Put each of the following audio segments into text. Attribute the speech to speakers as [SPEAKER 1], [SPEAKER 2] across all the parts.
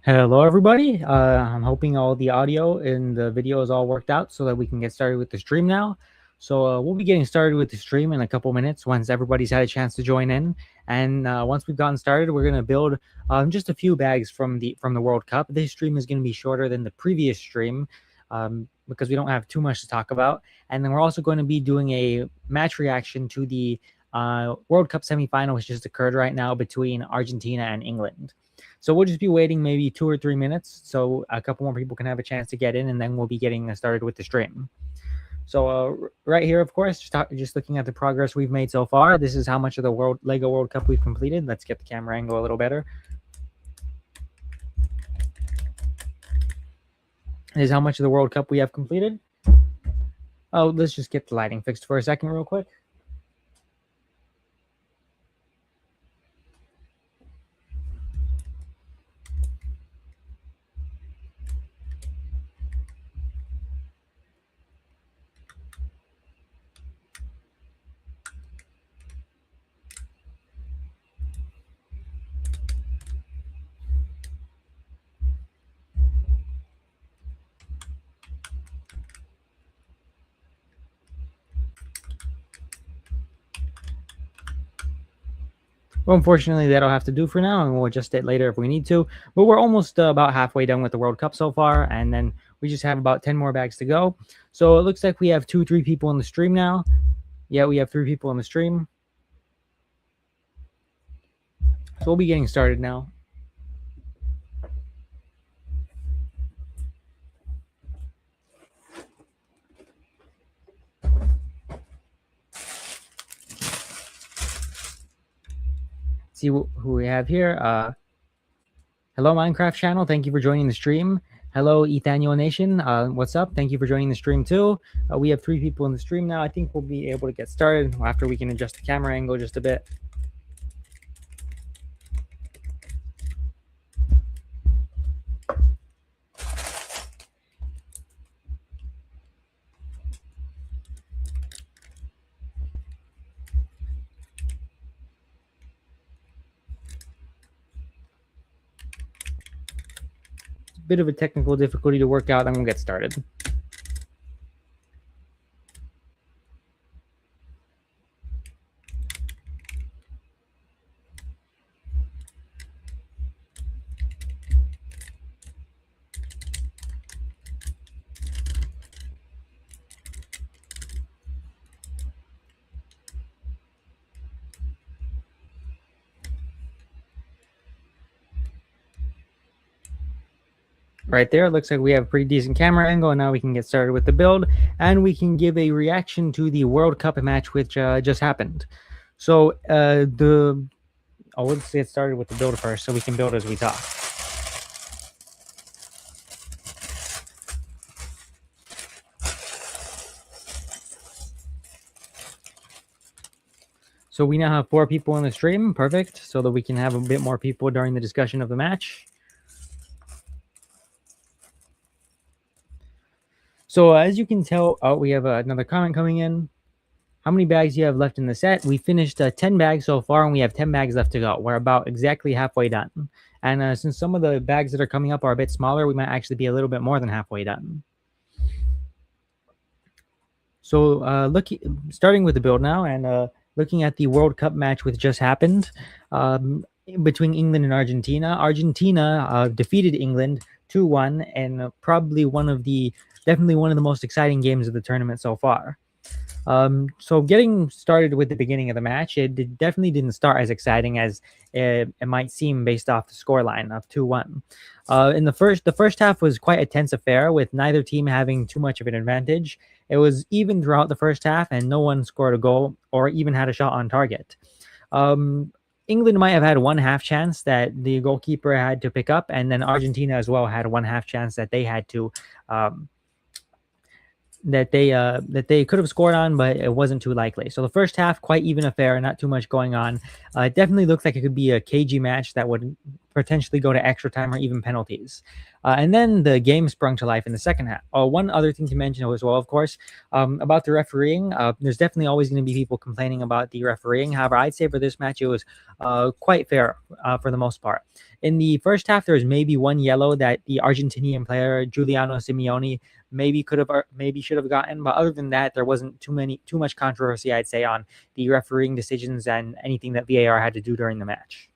[SPEAKER 1] Hello, everybody. I'm hoping all the audio and the video is all worked out so that we can get started with the stream now. So we'll be getting started with the stream in a couple minutes once everybody's had a chance to join in. And once we've gotten started, we're going to build just a few bags from the World Cup. This stream is going to be shorter than the previous stream because we don't have too much to talk about. And then we're also going to be doing a match reaction to the World Cup semifinal, which just occurred right now between Argentina and England. So we'll just be waiting maybe 2 or 3 minutes so a couple more people can have a chance to get in, and then we'll be getting started with the stream. So right here, of course, just looking at the progress we've made so far. This is how much of the Lego World Cup we've completed. Let's get the camera angle a little better. This is how much of the World Cup we have completed. Oh, let's just get the lighting fixed for a second real quick. Well, unfortunately, that'll have to do for now, and we'll adjust it later if we need to. But we're almost about halfway done with the World Cup so far, and then we just have about 10 more bags to go. So it looks like we have 3 people in the stream now. Yeah, we have 3 people in the stream. So we'll be getting started now. See who we have here. Hello, Minecraft channel. Thank you for joining the stream. Hello, Ethaniel Nation. What's up? Thank you for joining the stream too. We have 3 people in the stream now. I think we'll be able to get started after we can adjust the camera angle just a bit. Bit of a technical difficulty to work out, then we'll get started. Right there, it looks like we have a pretty decent camera angle, and now we can get started with the build, and we can give a reaction to the World Cup match which just happened. So let's get started with the build first so we can build as we talk. So we now have 4 people in the stream, perfect, so that we can have a bit more people during the discussion of the match. So as you can tell, we have another comment coming in. How many bags do you have left in the set? We finished 10 bags so far, and we have 10 bags left to go. We're about exactly halfway done. And since some of the bags that are coming up are a bit smaller, we might actually be a little bit more than halfway done. So starting with the build now, and looking at the World Cup match which just happened between England and Argentina. Argentina defeated England 2-1, and probably definitely one of the most exciting games of the tournament so far. So getting started with the beginning of the match, it definitely didn't start as exciting as it might seem based off the scoreline of 2-1. In the first half was quite a tense affair, with neither team having too much of an advantage. It was even throughout the first half, and no one scored a goal or even had a shot on target. England might have had one half chance that the goalkeeper had to pick up, and then Argentina as well had one half chance that they had to that they could have scored on, but it wasn't too likely. So the first half, quite even affair, not too much going on. It definitely looks like it could be a cagey match that would potentially go to extra time or even penalties. And then the game sprung to life in the second half. One other thing to mention as well, of course, about the refereeing. There's definitely always going to be people complaining about the refereeing. However, I'd say for this match, it was quite fair for the most part. In the first half, there was maybe one yellow that the Argentinian player Giuliano Simeone maybe should have gotten, but other than that, there wasn't too much controversy, I'd say, on the refereeing decisions and anything that VAR had to do during the match.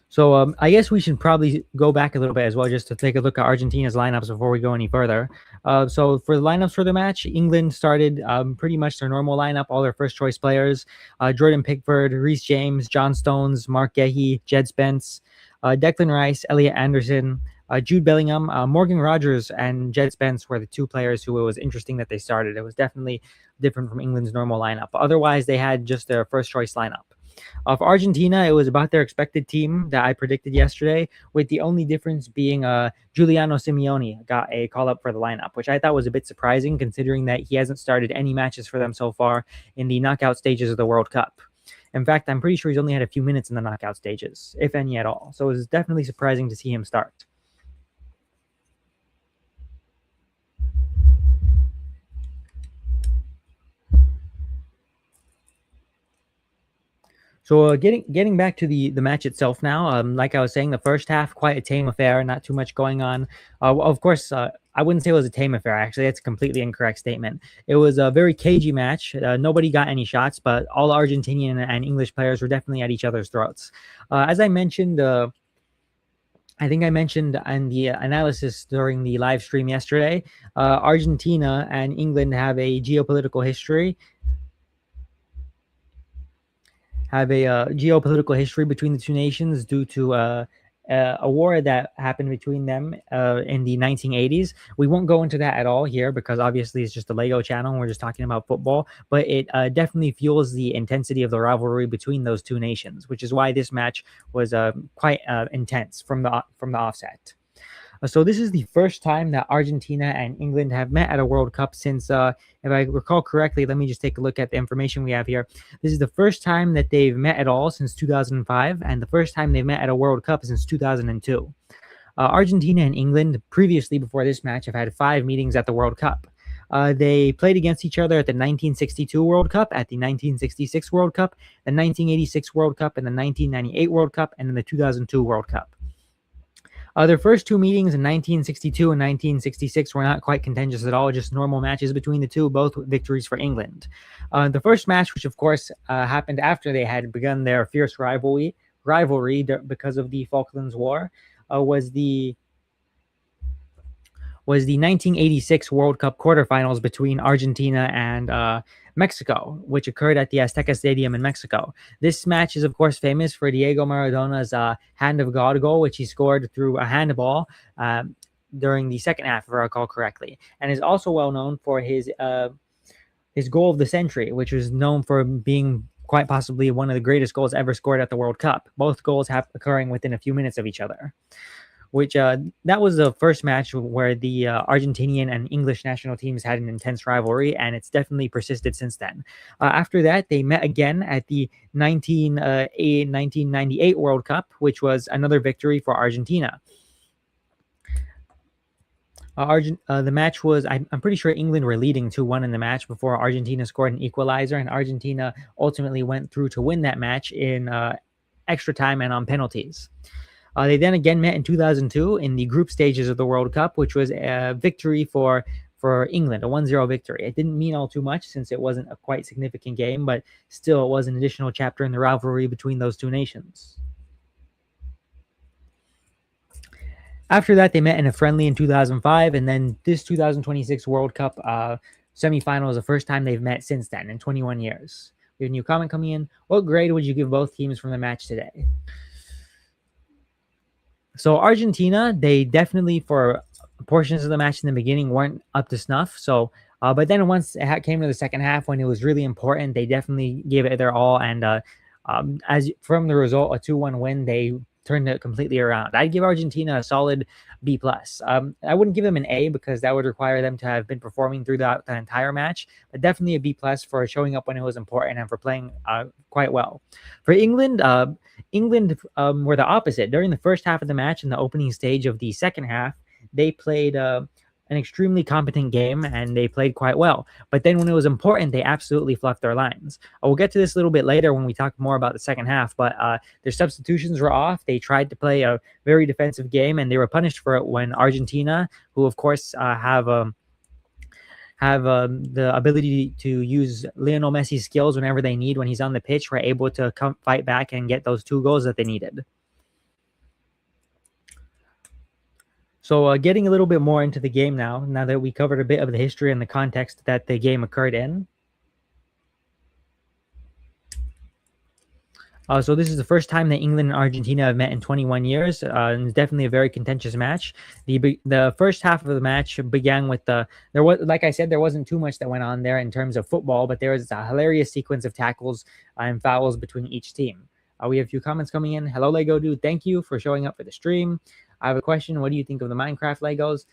[SPEAKER 1] So I guess we should probably go back a little bit as well, just to take a look at Argentina's lineups before we go any further. So for the lineups for the match, England started pretty much their normal lineup, all their first choice players: Jordan Pickford, Reece James, John Stones, Mark Gehi, Jed Spence, Declan Rice, Elliot Anderson, Jude Bellingham, Morgan Rogers, and Jed Spence were the two players who it was interesting that they started. It was definitely different from England's normal lineup. But otherwise, they had just their first choice lineup. For Argentina, it was about their expected team that I predicted yesterday, with the only difference being Giuliano Simeone got a call-up for the lineup, which I thought was a bit surprising considering that he hasn't started any matches for them so far in the knockout stages of the World Cup. In fact, I'm pretty sure he's only had a few minutes in the knockout stages, if any at all. So it was definitely surprising to see him start. So getting back to the match itself now, like I was saying, the first half quite a tame affair, not too much going on. Of course, I wouldn't say it was a tame affair. Actually, that's a completely incorrect statement. It was a very cagey match. Nobody got any shots, but all Argentinian and English players were definitely at each other's throats. As I mentioned, I think I mentioned in the analysis during the live stream yesterday, Argentina and England have a geopolitical history between the two nations due to a war that happened between them in the 1980s. We won't go into that at all here because obviously it's just a Lego channel and we're just talking about football, but it definitely fuels the intensity of the rivalry between those two nations, which is why this match was quite intense from the offset. So this is the first time that Argentina and England have met at a World Cup since, if I recall correctly, let me just take a look at the information we have here. This is the first time that they've met at all since 2005, and the first time they've met at a World Cup since 2002. Argentina and England, previously before this match, have had 5 meetings at the World Cup. They played against each other at the 1962 World Cup, at the 1966 World Cup, the 1986 World Cup, and the 1998 World Cup, and then the 2002 World Cup. Their first 2 meetings in 1962 and 1966 were not quite contentious at all, just normal matches between the two, both victories for England. The first match, which of course happened after they had begun their fierce rivalry because of the Falklands War, was the 1986 World Cup quarterfinals between Argentina and Mexico, which occurred at the Azteca Stadium in Mexico. This match is, of course, famous for Diego Maradona's hand of God goal, which he scored through a handball during the second half, if I recall correctly, and is also well known for his goal of the century, which was known for being quite possibly one of the greatest goals ever scored at the World Cup. Both goals occurring within a few minutes of each other. Which that was the first match where the Argentinian and English national teams had an intense rivalry, and it's definitely persisted since then. After that, they met again at the 1998 World Cup, which was another victory for Argentina. The match was, I'm pretty sure England were leading 2-1 in the match before Argentina scored an equalizer, and Argentina ultimately went through to win that match in extra time and on penalties. They then again met in 2002 in the group stages of the World Cup, which was a victory for England, a 1-0 victory. It didn't mean all too much since it wasn't a quite significant game, but still it was an additional chapter in the rivalry between those two nations. After that, they met in a friendly in 2005, and then this 2026 World Cup semifinal is the first time they've met since then in 21 years. We have a new comment coming in. What grade would you give both teams from the match today? So Argentina, they definitely, for portions of the match in the beginning, weren't up to snuff. So, but then once it came to the second half, when it was really important, they definitely gave it their all. And as from the result, a 2-1 win, they turned it completely around. I'd give Argentina a solid B plus. I wouldn't give them an A because that would require them to have been performing throughout the entire match, but definitely a B plus for showing up when it was important and for playing quite well. For England, England were the opposite. During the first half of the match and the opening stage of the second half, they played an extremely competent game and they played quite well. But then when it was important, they absolutely fluffed their lines. We'll get to this a little bit later when we talk more about the second half, but their substitutions were off. They tried to play a very defensive game and they were punished for it when Argentina, who of course have the ability to use Lionel Messi's skills whenever they need when he's on the pitch, were able to come fight back and get those 2 goals that they needed. So getting a little bit more into the game now that we covered a bit of the history and the context that the game occurred in. So this is the first time that England and Argentina have met in 21 years, and it's definitely a very contentious match. The first half of the match began with there was, like I said, there wasn't too much that went on there in terms of football, but there was a hilarious sequence of tackles and fouls between each team. We have a few comments coming in. Hello, Lego Dude. Thank you for showing up for the stream. I have a question. What do you think of the Minecraft Legos?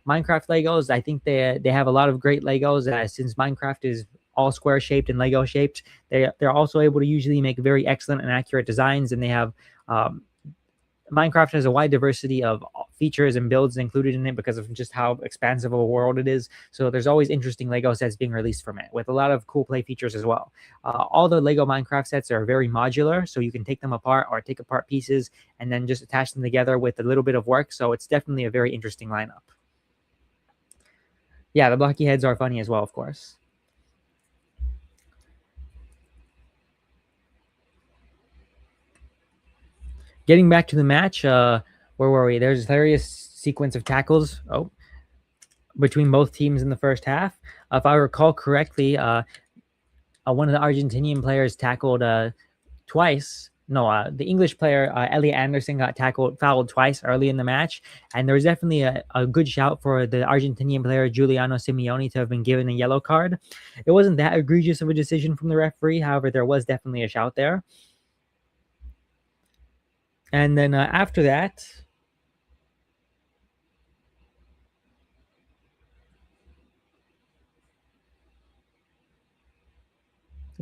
[SPEAKER 1] Minecraft Legos, I think they have a lot of great Legos since Minecraft is all square shaped and Lego shaped. They're also able to usually make very excellent and accurate designs, and they have Minecraft has a wide diversity of features and builds included in it because of just how expansive of a world it is. So there's always interesting Lego sets being released from it with a lot of cool play features as well. All the Lego Minecraft sets are very modular, so you can take them apart or take apart pieces and then just attach them together with a little bit of work. So it's definitely a very interesting lineup. Yeah, the blocky heads are funny as well, of course. Getting back to the match, where were we? There's a hilarious sequence of tackles between both teams in the first half. If I recall correctly, one of the Argentinian players tackled twice. No, the English player, Elliot Anderson, got fouled twice early in the match. And there was definitely a good shout for the Argentinian player, Giuliano Simeone, to have been given a yellow card. It wasn't that egregious of a decision from the referee. However, there was definitely a shout there. And then after that,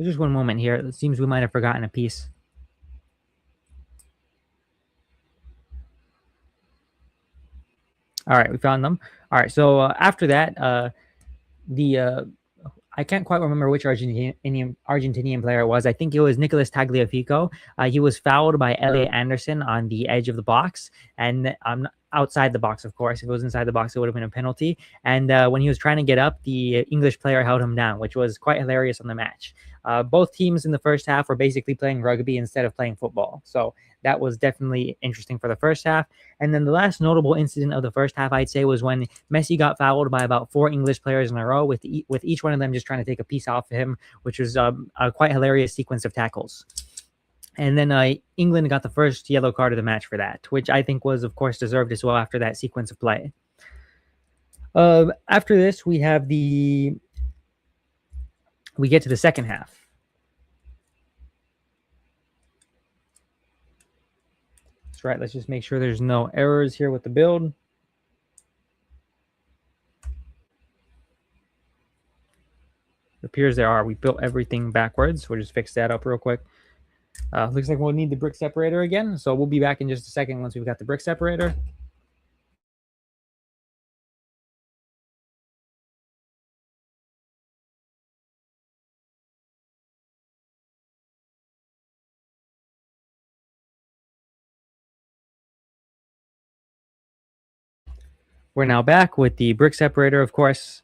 [SPEAKER 1] just one moment here. It seems we might have forgotten a piece. All right, we found them. All right, so after that, I can't quite remember which Argentinian player it was. I think it was Nicolas Tagliafico. He was fouled by Elliot Anderson on the edge of the box, and outside the box, of course. If it was inside the box, it would have been a penalty. And when he was trying to get up, the English player held him down, which was quite hilarious on the match. Both teams in the first half were basically playing rugby instead of playing football. So that was definitely interesting for the first half. And then the last notable incident of the first half, I'd say, was when Messi got fouled by about 4 English players in a row, with each one of them just trying to take a piece off of him, which was a quite hilarious sequence of tackles. And then England got the first yellow card of the match for that, which I think was, of course, deserved as well after that sequence of play. After this, we get to the second half. That's right. Let's just make sure there's no errors here with the build. It appears there are. We built everything backwards. We'll just fix that up real quick. Looks like we'll need the brick separator again. So we'll be back in just a second once we've got the brick separator. We're now back with the brick separator, of course,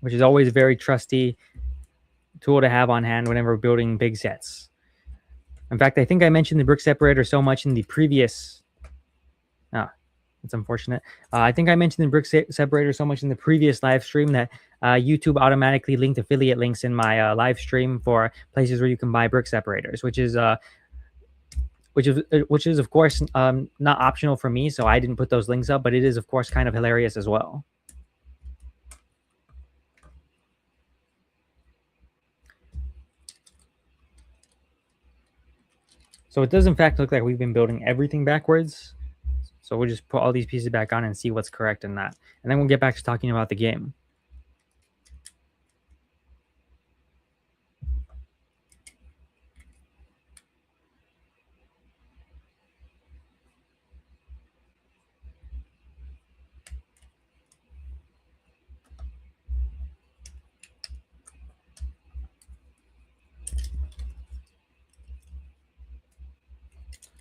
[SPEAKER 1] which is always a very trusty tool to have on hand whenever building big sets. In fact, I think I mentioned the brick separator so much in the previous... it's unfortunate. I think I mentioned the brick separator so much in the previous live stream that YouTube automatically linked affiliate links in my live stream for places where you can buy brick separators, which is of course not optional for me, so I didn't put those links up, but it is of course kind of hilarious as well. So it does in fact look like we've been building everything backwards. So we'll just put all these pieces back on and see what's correct in that. And then we'll get back to talking about the game.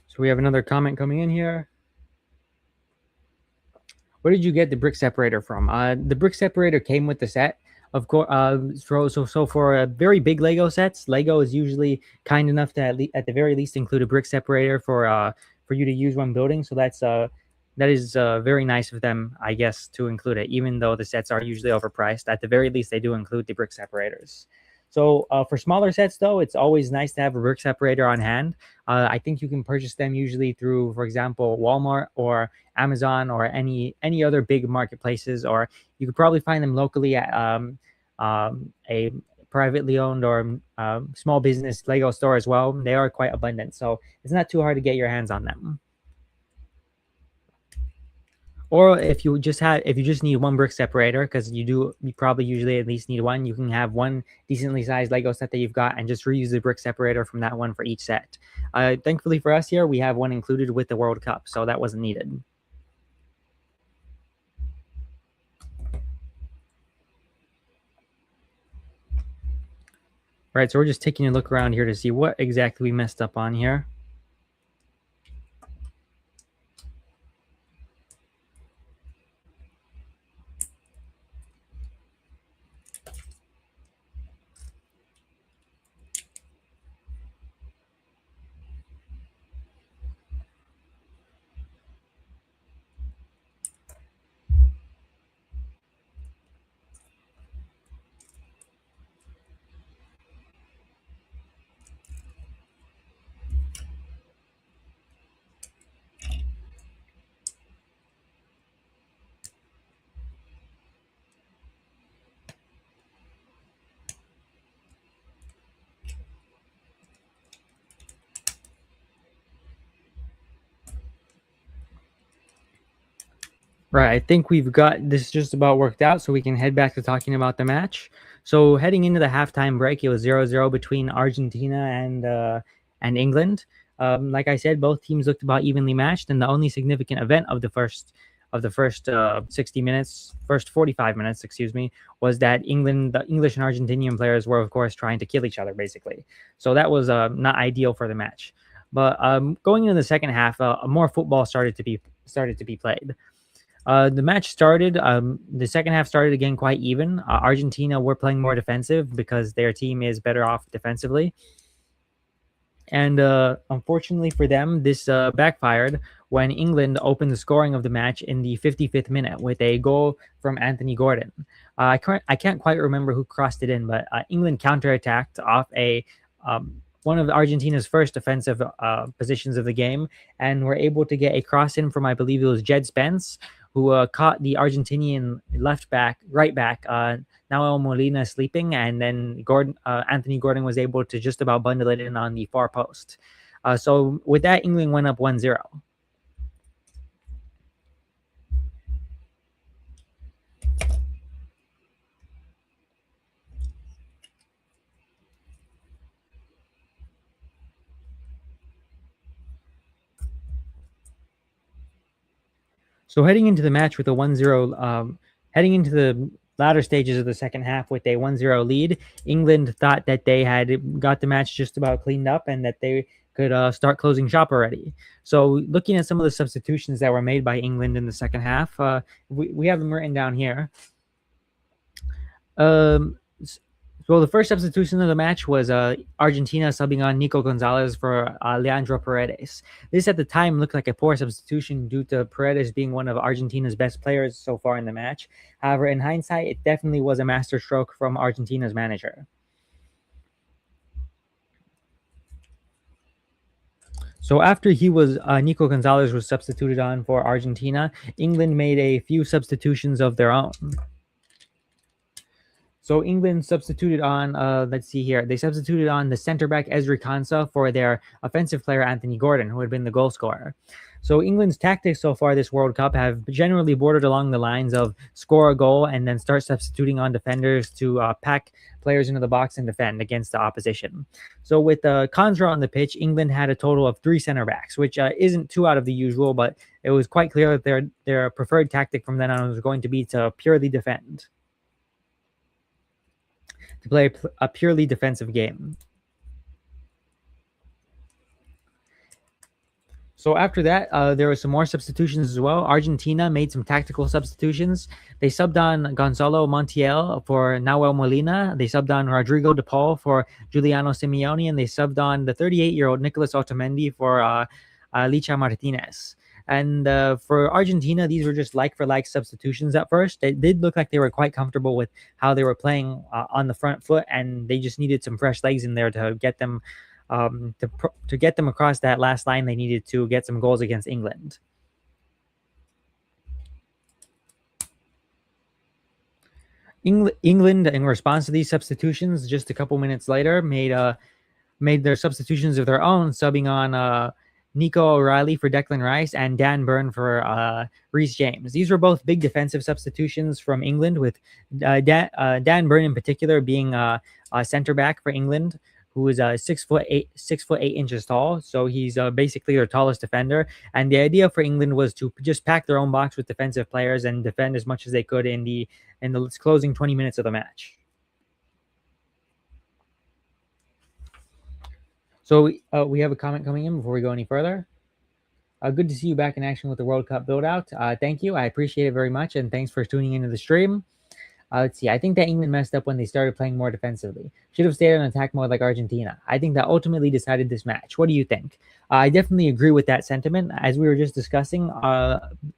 [SPEAKER 1] So we have another comment coming in here. Where did you get the brick separator from? The brick separator came with the set. Of course, so for very big Lego sets, Lego is usually kind enough to at the very least include a brick separator for you to use when building. So that is very nice of them, I guess, to include it. Even though the sets are usually overpriced, at the very least they do include the brick separators. So for smaller sets, though, it's always nice to have a brick separator on hand. I think you can purchase them usually through, for example, Walmart or Amazon or any other big marketplaces, or you could probably find them locally at a privately owned or small business Lego store as well. They are quite abundant, so it's not too hard to get your hands on them. Or if you just need one brick separator, because you probably usually at least need one, you can have one decently sized Lego set that you've got and just reuse the brick separator from that one for each set. Thankfully for us here, we have one included with the World Cup, so that wasn't needed. Right, so we're just taking a look around here to see what exactly we messed up on here. Right, I think we've got this just about worked out, so we can head back to talking about the match. So heading into the halftime break, it was 0-0 between Argentina and England. Like I said, both teams looked about evenly matched, and the only significant event of the first 60 minutes, first 45 minutes, excuse me, was that the English and Argentinian players were, of course, trying to kill each other, basically. So that was not ideal for the match. But going into the second half, more football started to be played. The match started. The second half started again quite even. Argentina were playing more defensive because their team is better off defensively. And unfortunately for them, this backfired when England opened the scoring of the match in the 55th minute with a goal from Anthony Gordon. I can't quite remember who crossed it in, but England counterattacked off one of Argentina's first offensive positions of the game, and were able to get a cross in from, I believe it was Jed Spence, who caught the Argentinian right back, Nahuel Molina sleeping, and then Anthony Gordon was able to just about bundle it in on the far post. So with that, England went up 1-0. So heading into the match with a 1-0, heading into the latter stages of the second half with a 1-0 lead, England thought that they had got the match just about cleaned up and that they could start closing shop already. So looking at some of the substitutions that were made by England in the second half, we have them written down here. So the first substitution of the match was Argentina subbing on Nico Gonzalez for Leandro Paredes. This at the time looked like a poor substitution due to Paredes being one of Argentina's best players so far in the match. However, in hindsight, it definitely was a masterstroke from Argentina's manager. So after Nico Gonzalez was substituted on for Argentina, England made a few substitutions of their own. So England substituted on, let's see here, they substituted on the center back Ezri Konsa for their offensive player Anthony Gordon, who had been the goal scorer. So England's tactics so far this World Cup have generally bordered along the lines of score a goal and then start substituting on defenders to pack players into the box and defend against the opposition. So with Konsa on the pitch, England had a total of 3 center backs, which isn't too out of the usual, but it was quite clear that their preferred tactic from then on was going to be to purely defend, to play a purely defensive game. So after that, there were some more substitutions as well. Argentina made some tactical substitutions. They subbed on Gonzalo Montiel for Nahuel Molina. They subbed on Rodrigo De Paul for Giuliano Simeone, and they subbed on the 38-year-old Nicolas Otamendi for Licha Martinez. And for Argentina, these were just like-for-like substitutions at first. It did look like they were quite comfortable with how they were playing on the front foot, and they just needed some fresh legs in there to get them to get them across that last line. They needed to get some goals against England. England, in response to these substitutions, just a couple minutes later, made their substitutions of their own, subbing on Nico O'Reilly for Declan Rice and Dan Burn for Reece James. These were both big defensive substitutions from England, with Dan Burn in particular being a center back for England, who is 6'8" tall. So he's basically their tallest defender. And the idea for England was to just pack their own box with defensive players and defend as much as they could in the closing 20 minutes of the match. So we have a comment coming in before we go any further. Good to see you back in action with the World Cup build-out. Thank you. I appreciate it very much, and thanks for tuning into the stream. Let's see. I think that England messed up when they started playing more defensively. Should have stayed on attack mode like Argentina. I think that ultimately decided this match. What do you think? I definitely agree with that sentiment. As we were just discussing,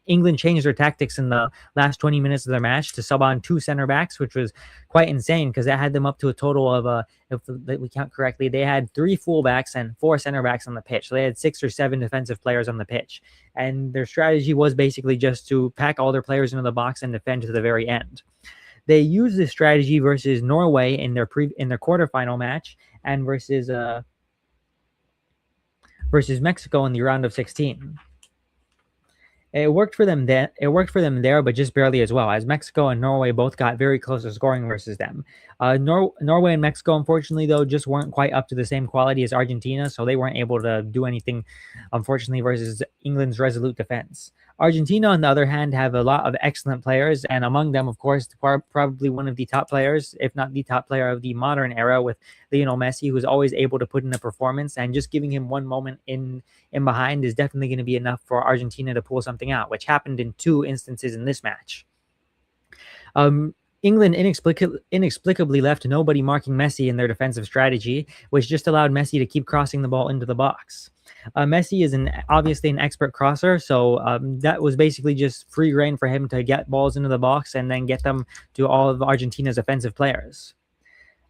[SPEAKER 1] England changed their tactics in the last 20 minutes of their match to sub on 2 center backs, which was quite insane because that had them up to a total of, if we count correctly, they had 3 fullbacks and 4 center backs on the pitch. So they had 6 or 7 defensive players on the pitch. And their strategy was basically just to pack all their players into the box and defend to the very end. They used this strategy versus Norway in their quarterfinal match, and versus Mexico in the round of 16. It worked for them then. It worked for them there, but just barely as well, as Mexico and Norway both got very close to scoring versus them. Norway and Mexico, unfortunately, though, just weren't quite up to the same quality as Argentina, so they weren't able to do anything, unfortunately, versus England's resolute defense. Argentina, on the other hand, have a lot of excellent players, and among them, of course, probably one of the top players, if not the top player of the modern era, with Lionel Messi, who's always able to put in a performance, and just giving him one moment in behind is definitely going to be enough for Argentina to pull something out, which happened in 2 instances in this match. England inexplicably left nobody marking Messi in their defensive strategy, which just allowed Messi to keep crossing the ball into the box. Messi is obviously an expert crosser, so that was basically just free reign for him to get balls into the box and then get them to all of Argentina's offensive players.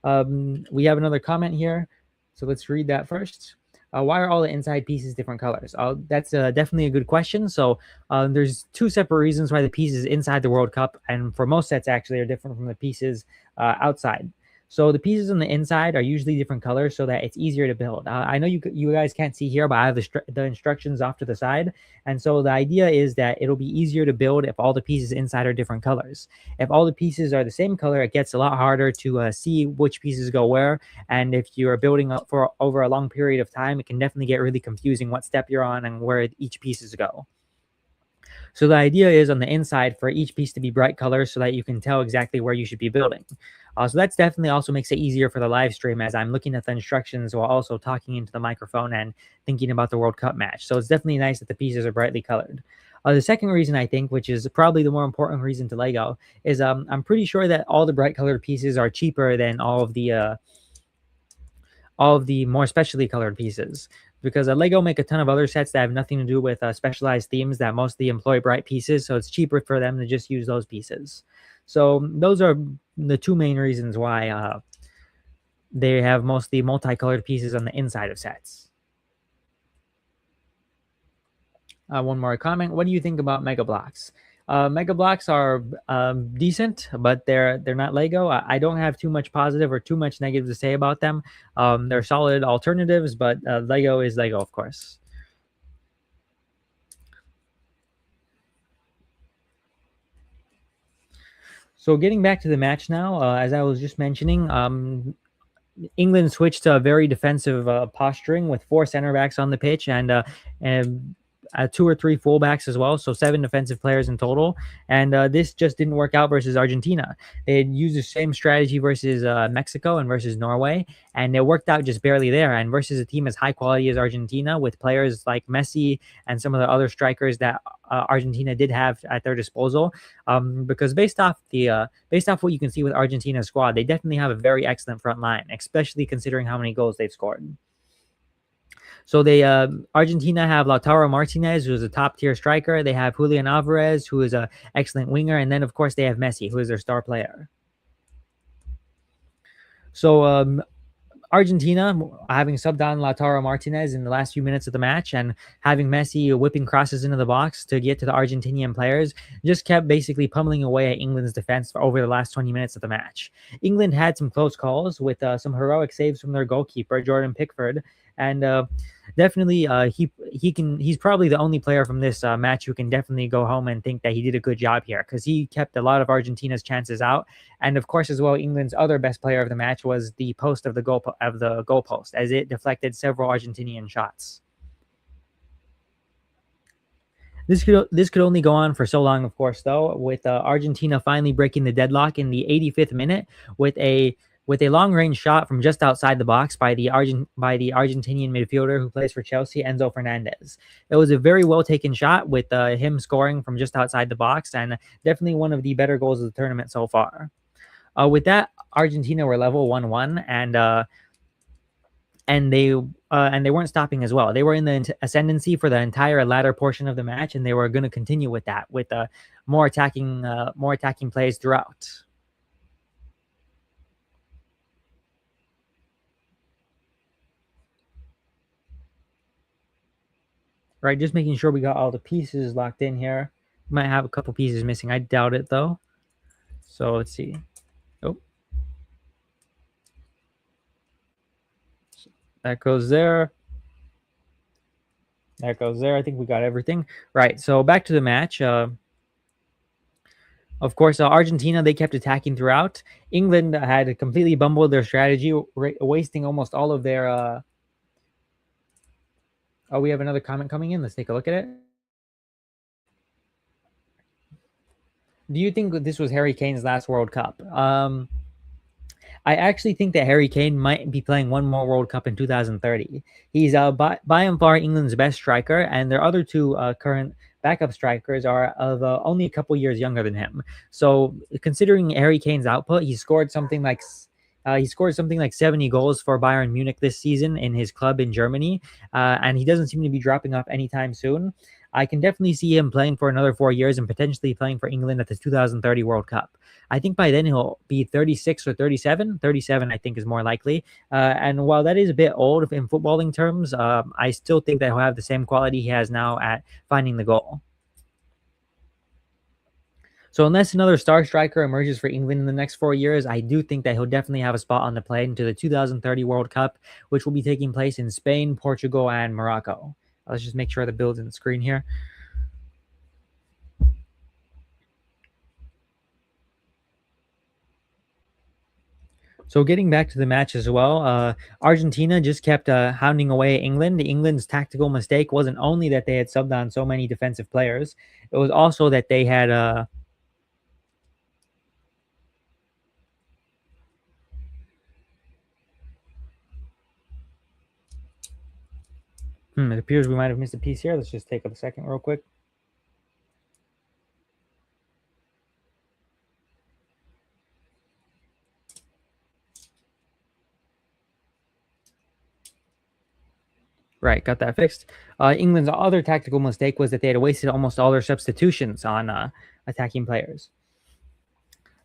[SPEAKER 1] We have another comment here, so let's read that first. Why are all the inside pieces different colors? That's definitely a good question. So there's 2 separate reasons why the pieces inside the World Cup, and for most sets actually, are different from the pieces outside. So the pieces on the inside are usually different colors so that it's easier to build. I know you guys can't see here, but I have the instructions off to the side. And so the idea is that it'll be easier to build if all the pieces inside are different colors. If all the pieces are the same color, it gets a lot harder to see which pieces go where. And if you're building up for over a long period of time, it can definitely get really confusing what step you're on and where each pieces go. So the idea is on the inside for each piece to be bright colors so that you can tell exactly where you should be building. So that's definitely also makes it easier for the live stream, as I'm looking at the instructions while also talking into the microphone and thinking about the World Cup match. So it's definitely nice that the pieces are brightly colored. The second reason, I think, which is probably the more important reason to Lego, is I'm pretty sure that all the bright colored pieces are cheaper than all of the more specially colored pieces, because Lego make a ton of other sets that have nothing to do with specialized themes that mostly employ bright pieces, so it's cheaper for them to just use those pieces. So those are the 2 main reasons why they have mostly multicolored pieces on the inside of sets. One more comment. What do you think about Mega Blocks? Mega Blocks are decent, but they're not Lego. I don't have too much positive or too much negative to say about them. They're solid alternatives, but Lego is Lego, of course. So getting back to the match now, as I was just mentioning, England switched to a very defensive posturing with four center backs on the pitch and two or three fullbacks as well. So seven defensive players in total. And this just didn't work out versus Argentina. They had used the same strategy versus Mexico and versus Norway, and it worked out just barely there. And versus a team as high quality as Argentina, with players like Messi and some of the other strikers that Argentina did have at their disposal, because based off what you can see with Argentina's squad, they definitely have a very excellent front line, especially considering how many goals they've scored. So they Argentina have Lautaro Martinez, who is a top tier striker. They have Julian Alvarez, who is an excellent winger, and then of course they have Messi, who is their star player. So Argentina having subbed on Lautaro Martinez in the last few minutes of the match and having Messi whipping crosses into the box to get to the Argentinian players just kept basically pummeling away at England's defense for over the last 20 minutes of the match. England had some close calls with some heroic saves from their goalkeeper, Jordan Pickford, and definitely he's probably the only player from this match who can definitely go home and think that he did a good job here, because he kept a lot of Argentina's chances out. And of course, as well, England's other best player of the match was the post of the goalpost, as it deflected several Argentinian shots. This could only go on for so long, of course, though, with Argentina finally breaking the deadlock in the 85th minute with a long range shot from just outside the box by the Argentinian midfielder who plays for Chelsea, Enzo Fernandez. It was a very well taken shot with him scoring from just outside the box, and definitely one of the better goals of the tournament so far. With that, Argentina were level 1-1, and they weren't stopping as well. They were in the ascendancy for the entire latter portion of the match, and they were going to continue with that with more attacking plays throughout. Right, just making sure we got all the pieces locked in here. Might have a couple pieces missing. I doubt it though. So let's see. Oh, that goes there. That goes there. I think we got everything. Right, so back to the match. Of course, Argentina, they kept attacking throughout. England had completely bumbled their strategy, wasting almost all of their... Oh, we have another comment coming in. Let's take a look at it. Do you think this was Harry Kane's last World Cup? I actually think that Harry Kane might be playing one more World Cup in 2030. He's by and far England's best striker, and their other two current backup strikers are of only a couple years younger than him. So considering Harry Kane's output, he scored something like 70 goals for Bayern Munich this season in his club in Germany, and he doesn't seem to be dropping off anytime soon. I can definitely see him playing for another 4 years and potentially playing for England at the 2030 World Cup. I think by then he'll be 36 or 37. 37, I think, is more likely. And while that is a bit old in footballing terms, I still think that he'll have the same quality he has now at finding the goal. So unless another star striker emerges for England in the next 4 years, I do think that he'll definitely have a spot on the plane to the 2030 World Cup, which will be taking place in Spain, Portugal, and Morocco. Let's just make sure the build's in the screen here. So getting back to the match as well, Argentina just kept hounding away England. England's tactical mistake wasn't only that they had subbed on so many defensive players, it was also that they had... it appears we might have missed a piece here. Let's just take a second real quick. Right, got that fixed. England's other tactical mistake was that they had wasted almost all their substitutions on attacking players.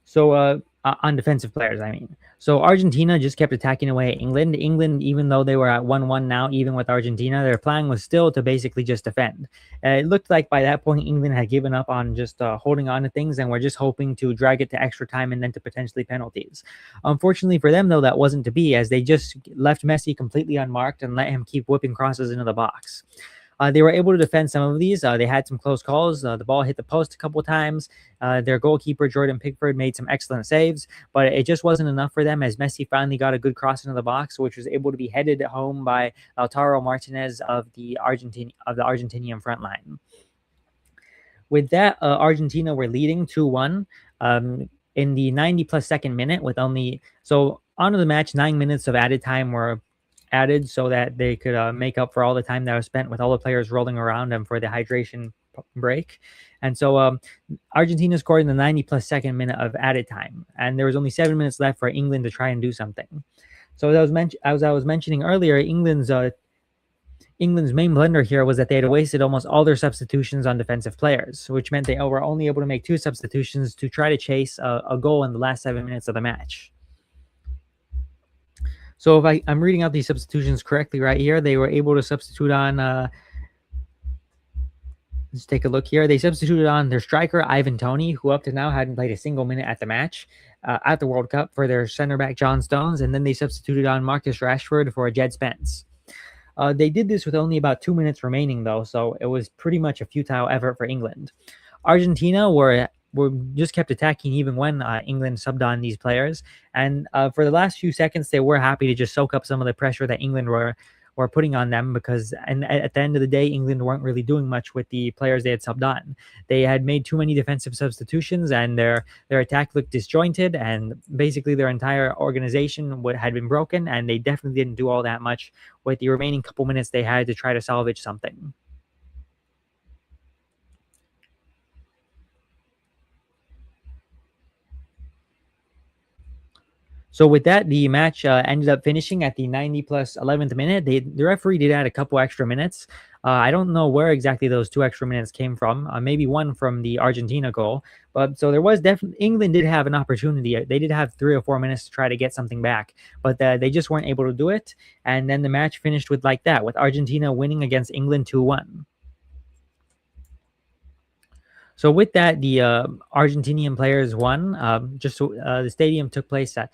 [SPEAKER 1] So on defensive players, I mean. So Argentina just kept attacking away at England. England, even though they were at 1-1 now, even with Argentina, their plan was still to basically just defend. It looked like by that point, England had given up on just holding on to things and were just hoping to drag it to extra time and then to potentially penalties. Unfortunately for them, though, that wasn't to be, as they just left Messi completely unmarked and let him keep whipping crosses into the box. They were able to defend some of these. They had some close calls. The ball hit the post a couple times. Their goalkeeper, Jordan Pickford, made some excellent saves, but it just wasn't enough for them as Messi finally got a good cross into the box, which was able to be headed home by Lautaro Martinez of the Argentinian front line. With that, Argentina were leading 2-1 in the 90 plus second minute with only so onto the match 9 minutes of added time were added so that they could make up for all the time that was spent with all the players rolling around and for the hydration break. And so Argentina scored in the 90 plus second minute of added time, and there was only 7 minutes left for England to try and do something. So as I was mentioning earlier, England's main blunder here was that they had wasted almost all their substitutions on defensive players, which meant they were only able to make 2 substitutions to try to chase a goal in the last 7 minutes of the match. So if I'm reading out these substitutions correctly right here, they were able to substitute on, let's take a look here. They substituted on their striker, Ivan Toney, who up to now hadn't played a single minute at the match at the World Cup, for their center back, John Stones, and then they substituted on Marcus Rashford for Jed Spence. They did this with only about 2 minutes remaining, though, so it was pretty much a futile effort for England. Argentina were just kept attacking even when England subbed on these players, and for the last few seconds, they were happy to just soak up some of the pressure that England were putting on them, because and at the end of the day, England weren't really doing much with the players they had subbed on. They had made too many defensive substitutions, and their attack looked disjointed, and basically their entire organization had been broken, and they definitely didn't do all that much with the remaining couple minutes they had to try to salvage something. So with that, the match ended up finishing at the 90 plus 11th minute. The referee did add a couple extra minutes. I don't know where exactly those 2 extra minutes came from. Maybe one from the Argentina goal. But so there was definitely, England did have an opportunity. They did have 3 or 4 minutes to try to get something back, but they just weren't able to do it. And then the match finished with like that, with Argentina winning against England 2-1. So with that, the Argentinian players won. The stadium took place at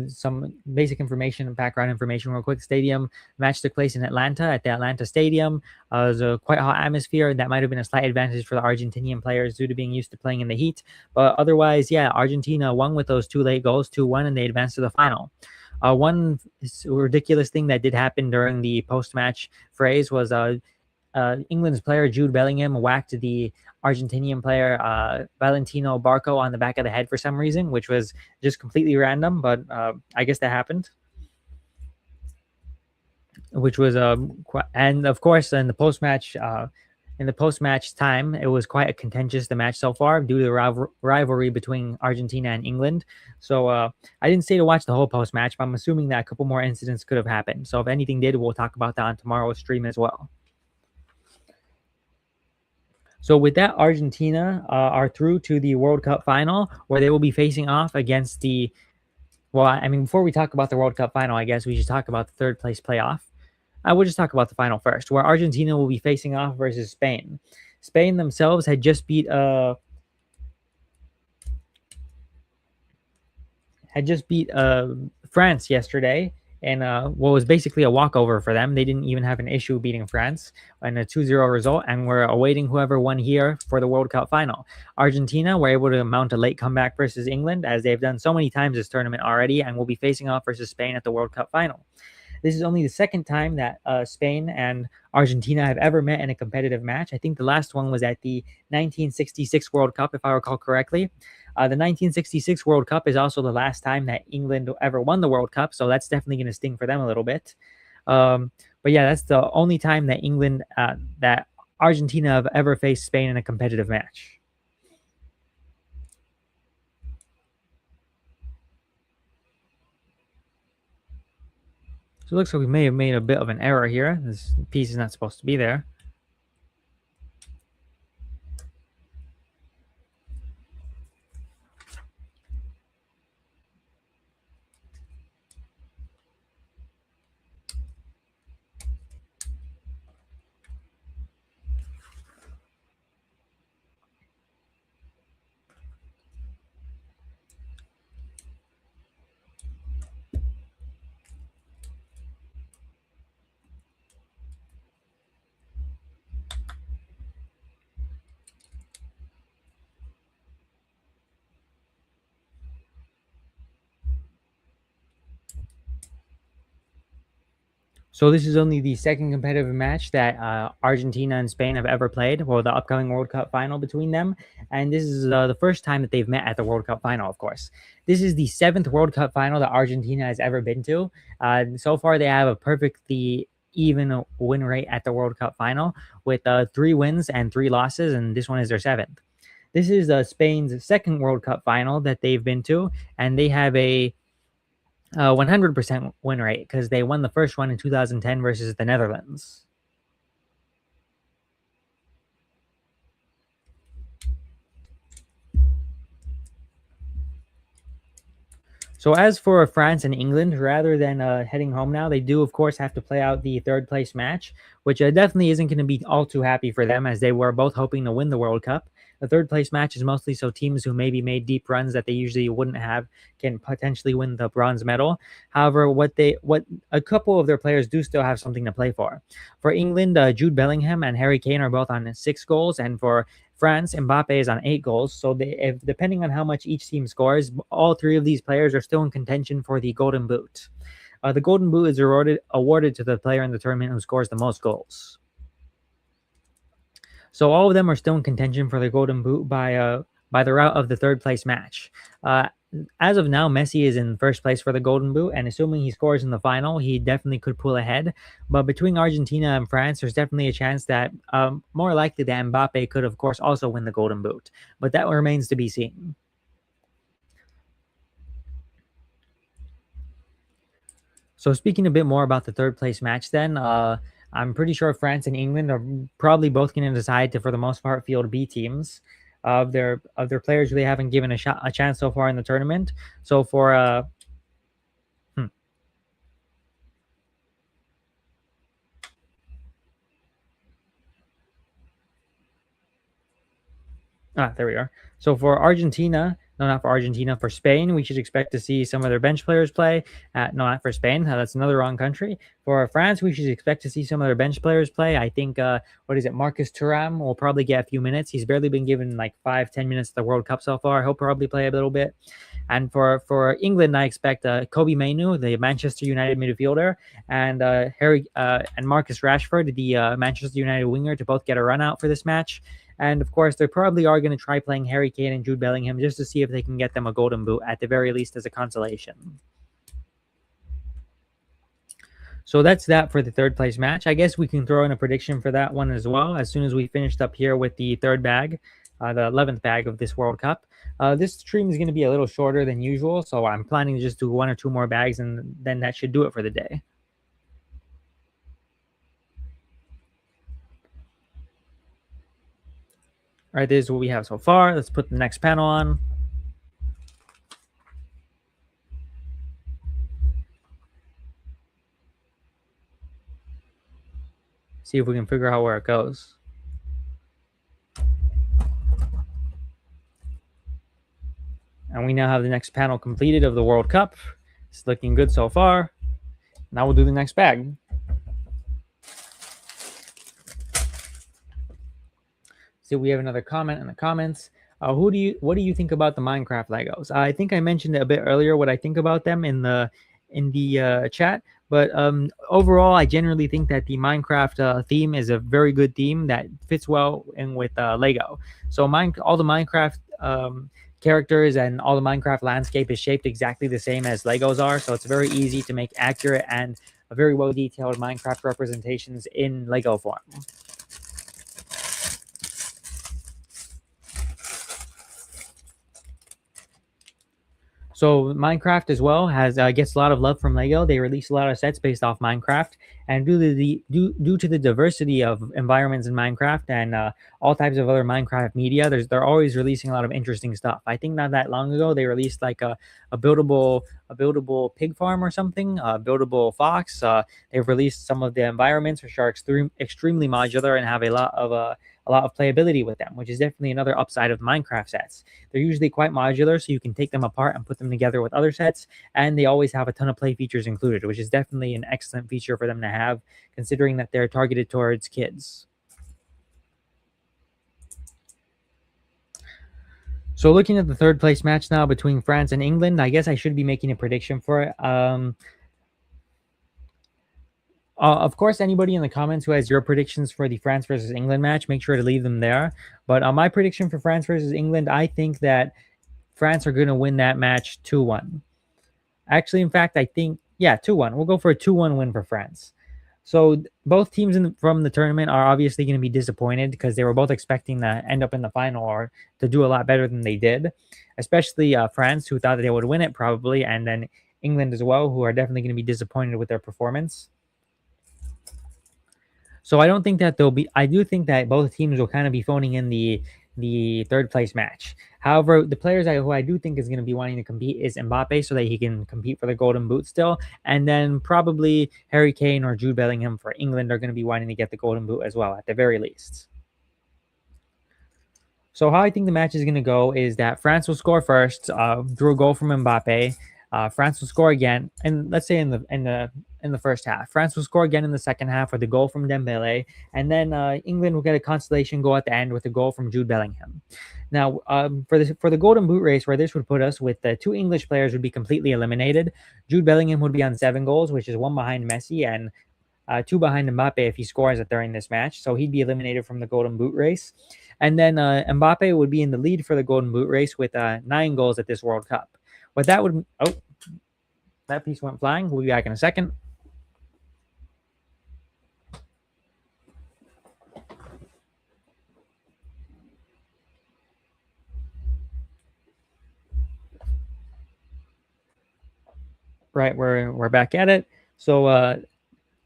[SPEAKER 1] some basic information and background information real quick. Stadium match took place in Atlanta at the Atlanta Stadium. It was a quite hot atmosphere. That might have been a slight advantage for the Argentinian players due to being used to playing in the heat. But otherwise, yeah, Argentina won with those 2 late goals, 2-1, and they advanced to the final. One ridiculous thing that did happen during the post-match phrase was England's player Jude Bellingham whacked the Argentinian player Valentino Barco on the back of the head for some reason, which was just completely random, but I guess that happened. Which was and of course in the post-match time, it was quite a contentious the match so far due to the rivalry between Argentina and England. So I didn't stay to watch the whole post-match, but I'm assuming that a couple more incidents could have happened. So if anything did, we'll talk about that on tomorrow's stream as well. So with that, Argentina are through to the World Cup final, where they will be facing off against the. Well, I mean, before we talk about the World Cup final, I guess we should talk about the third place playoff. I will just talk about the final first, where Argentina will be facing off versus Spain. Spain themselves had just beat France yesterday, and what was basically a walkover for them. They didn't even have an issue beating France in a 2-0 result, and we're awaiting whoever won here for the World Cup final. Argentina were able to mount a late comeback versus England, as they've done so many times this tournament already, and will be facing off versus Spain at the World Cup final. This is only the second time that Spain and Argentina have ever met in a competitive match. I think the last one was at the 1966 World Cup, if I recall correctly. The 1966 World Cup is also the last time that England ever won the World Cup, so that's definitely going to sting for them a little bit. But yeah, that's the only time that that Argentina have ever faced Spain in a competitive match. So it looks like we may have made a bit of an error here. This piece is not supposed to be there. So this is only the second competitive match that Argentina and Spain have ever played, or the upcoming World Cup final between them. And this is the first time that they've met at the World Cup final, of course. This is the seventh World Cup final that Argentina has ever been to. So far, they have a perfectly even win rate at the World Cup final with 3 wins and 3 losses, and this one is their seventh. This is Spain's second World Cup final that they've been to, and they have a 100% win rate because they won the first one in 2010 versus the Netherlands. So as for France and England, rather than heading home now, they do, of course, have to play out the third place match, which definitely isn't going to be all too happy for them as they were both hoping to win the World Cup. The third place match is mostly so teams who maybe made deep runs that they usually wouldn't have can potentially win the bronze medal. However, what a couple of their players do still have something to play for. For England, Jude Bellingham and Harry Kane are both on 6 goals, and for France, Mbappe is on 8 goals. So if depending on how much each team scores, all 3 of these players are still in contention for the Golden Boot. The Golden Boot is awarded to the player in the tournament who scores the most goals. So all of them are still in contention for the Golden Boot by the route of the third place match. As of now, Messi is in first place for the Golden Boot, and assuming he scores in the final, he definitely could pull ahead. But between Argentina and France, there's definitely a chance that more likely that Mbappe could, of course, also win the Golden Boot. But that remains to be seen. So speaking a bit more about the third place match then, I'm pretty sure France and England are probably both going to decide to, for the most part, field B teams of their players who they haven't given a chance so far in the tournament. So for there we are. So for Argentina, no, not for Argentina, for Spain, we should expect to see some of their bench players play. No, not for Spain. That's another wrong country. For France, we should expect to see some of their bench players play. I think, what is it? Marcus Thuram will probably get a few minutes. He's barely been given like 5-10 minutes at the World Cup so far. He'll probably play a little bit. And for England, I expect Kobe Mainoo, the Manchester United midfielder, and and Marcus Rashford, the Manchester United winger, to both get a run out for this match. And of course, they probably are going to try playing Harry Kane and Jude Bellingham just to see if they can get them a Golden Boot, at the very least as a consolation. So that's that for the third place match. I guess we can throw in a prediction for that one as well as soon as we finished up here with the third bag, the 11th bag of this World Cup. This stream is going to be a little shorter than usual, so I'm planning to just do 1 or 2 more bags, and then that should do it for the day. All right, this is what we have so far. Let's put the next panel on. See if we can figure out where it goes. And we now have the next panel completed of the World Cup. It's looking good so far. Now we'll do the next bag. So we have another comment in the comments. What do you think about the Minecraft Legos? I think I mentioned a bit earlier what I think about them in the chat. But overall, I generally think that the Minecraft theme is a very good theme that fits well in with Lego. So all the Minecraft characters and all the Minecraft landscape is shaped exactly the same as Legos are. So it's very easy to make accurate and very well detailed Minecraft representations in Lego form. So Minecraft as well gets a lot of love from Lego. They release a lot of sets based off Minecraft, and due to the diversity of environments in Minecraft and all types of other Minecraft media, they're always releasing a lot of interesting stuff. I think not that long ago they released like a buildable pig farm or something, a buildable fox. They've released some of the environments which are extremely modular and have a lot of playability with them, which is definitely another upside of Minecraft sets. They're usually quite modular, so you can take them apart and put them together with other sets, and they always have a ton of play features included, which is definitely an excellent feature for them to have, considering that they're targeted towards kids. So looking at the third place match now between France and England, I guess I should be making a prediction for it. Of course, anybody in the comments who has your predictions for the France versus England match, make sure to leave them there. But my prediction for France versus England, I think that France are going to win that match 2-1. Actually, in fact, I think, yeah, 2-1. We'll go for a 2-1 win for France. So both teams from the tournament are obviously going to be disappointed because they were both expecting to end up in the final or to do a lot better than they did, especially France, who thought that they would win it probably, and then England as well, who are definitely going to be disappointed with their performance. So I don't think that there'll be. I do think that both teams will kind of be phoning in the third place match. However, the players who I do think is going to be wanting to compete is Mbappe, so that he can compete for the Golden Boot still, and then probably Harry Kane or Jude Bellingham for England are going to be wanting to get the Golden Boot as well, at the very least. So how I think the match is going to go is that France will score first through a goal from Mbappe. France will score again, and let's say in the first half, France will score again in the second half with a goal from Dembele, and then England will get a consolation goal at the end with a goal from Jude Bellingham. Now, for the Golden Boot race, where this would put us with the two English players would be completely eliminated. Jude Bellingham would be on 7 goals, which is 1 behind Messi and 2 behind Mbappe if he scores it during this match. So he'd be eliminated from the Golden Boot race. And then Mbappe would be in the lead for the Golden Boot race with 9 goals at this World Cup. What that would... Oh, that piece went flying. We'll be back in a second. Right, we're back at it. So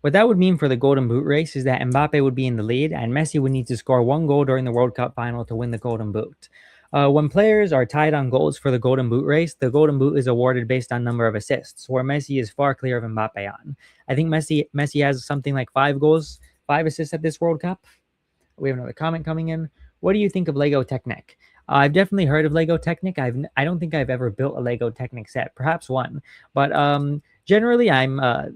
[SPEAKER 1] what that would mean for the Golden Boot race is that Mbappe would be in the lead, and Messi would need to score 1 goal during the World Cup final to win the Golden Boot. When players are tied on goals for the Golden Boot race, the Golden Boot is awarded based on number of assists, where Messi is far clear of Mbappe on. I think Messi has something like 5 goals, 5 assists at this World Cup. We have another comment coming in. What do you think of Lego Technic? I've definitely heard of Lego Technic. I don't think I've ever built a Lego Technic set, perhaps one, but generally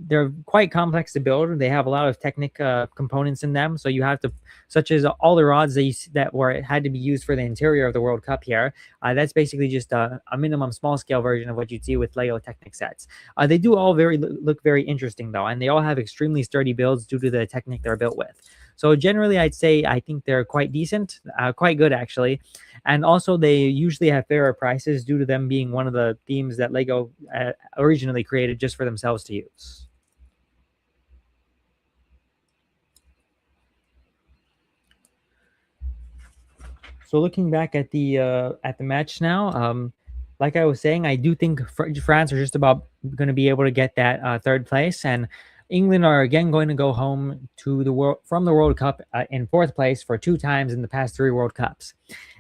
[SPEAKER 1] they're quite complex to build. They have a lot of Technic components in them, so you have to, such as all the rods that had to be used for the interior of the World Cup here. That's basically just a minimum small scale version of what you'd see with Lego Technic sets. They do all look very interesting though, and they all have extremely sturdy builds due to the Technic they're built with. So generally, I'd say I think they're quite decent, quite good actually. And also, they usually have fairer prices due to them being one of the themes that Lego originally created just for themselves to use. So looking back at the match now, like I was saying, I do think France are just about going to be able to get that third place, and England are again going to go home to from the World Cup in 4th place for 2 times in the past 3 World Cups.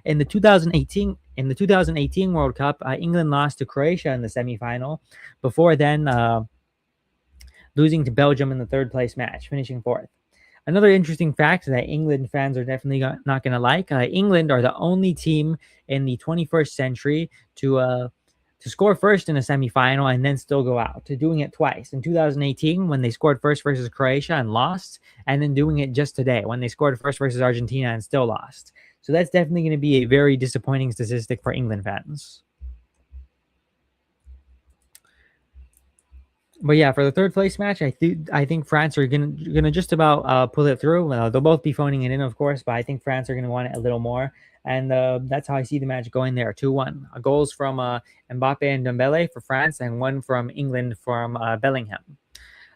[SPEAKER 1] In the 2018 World Cup, England lost to Croatia in the semifinal. Before then, losing to Belgium in the 3rd place match, finishing 4th. Another interesting fact that England fans are definitely not going to like: England are the only team in the 21st century to score first in a semifinal and then still go out, to doing it twice. In 2018, when they scored first versus Croatia and lost, and then doing it just today when they scored first versus Argentina and still lost. So that's definitely going to be a very disappointing statistic for England fans. But yeah, for the 3rd place match, I think France are gonna just about pull it through. They'll both be phoning it in, of course, but I think France are gonna want it a little more, and that's how I see the match going there. 2-1. Goals from Mbappe and Dembele for France, and 1 from England from Bellingham.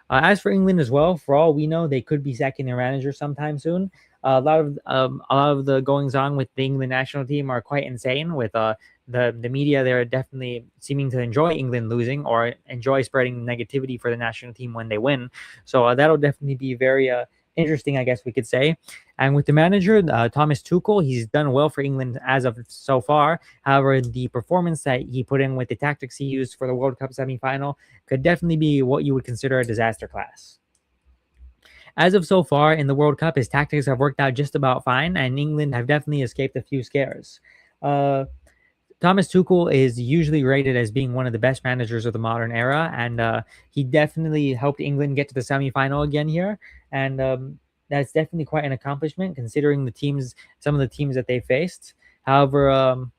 [SPEAKER 1] As for England as well, for all we know, they could be sacking their manager sometime soon. A lot of the goings on with the England national team are quite insane. With the media, they're definitely seeming to enjoy England losing or enjoy spreading negativity for the national team when they win. So that'll definitely be very interesting, I guess we could say. And with the manager, Thomas Tuchel, he's done well for England as of so far. However, the performance that he put in with the tactics he used for the World Cup semifinal could definitely be what you would consider a disaster class. As of so far in the World Cup, his tactics have worked out just about fine, and England have definitely escaped a few scares. Thomas Tuchel is usually rated as being one of the best managers of the modern era, and he definitely helped England get to the semifinal again here. And that's definitely quite an accomplishment considering some of the teams that they faced. However,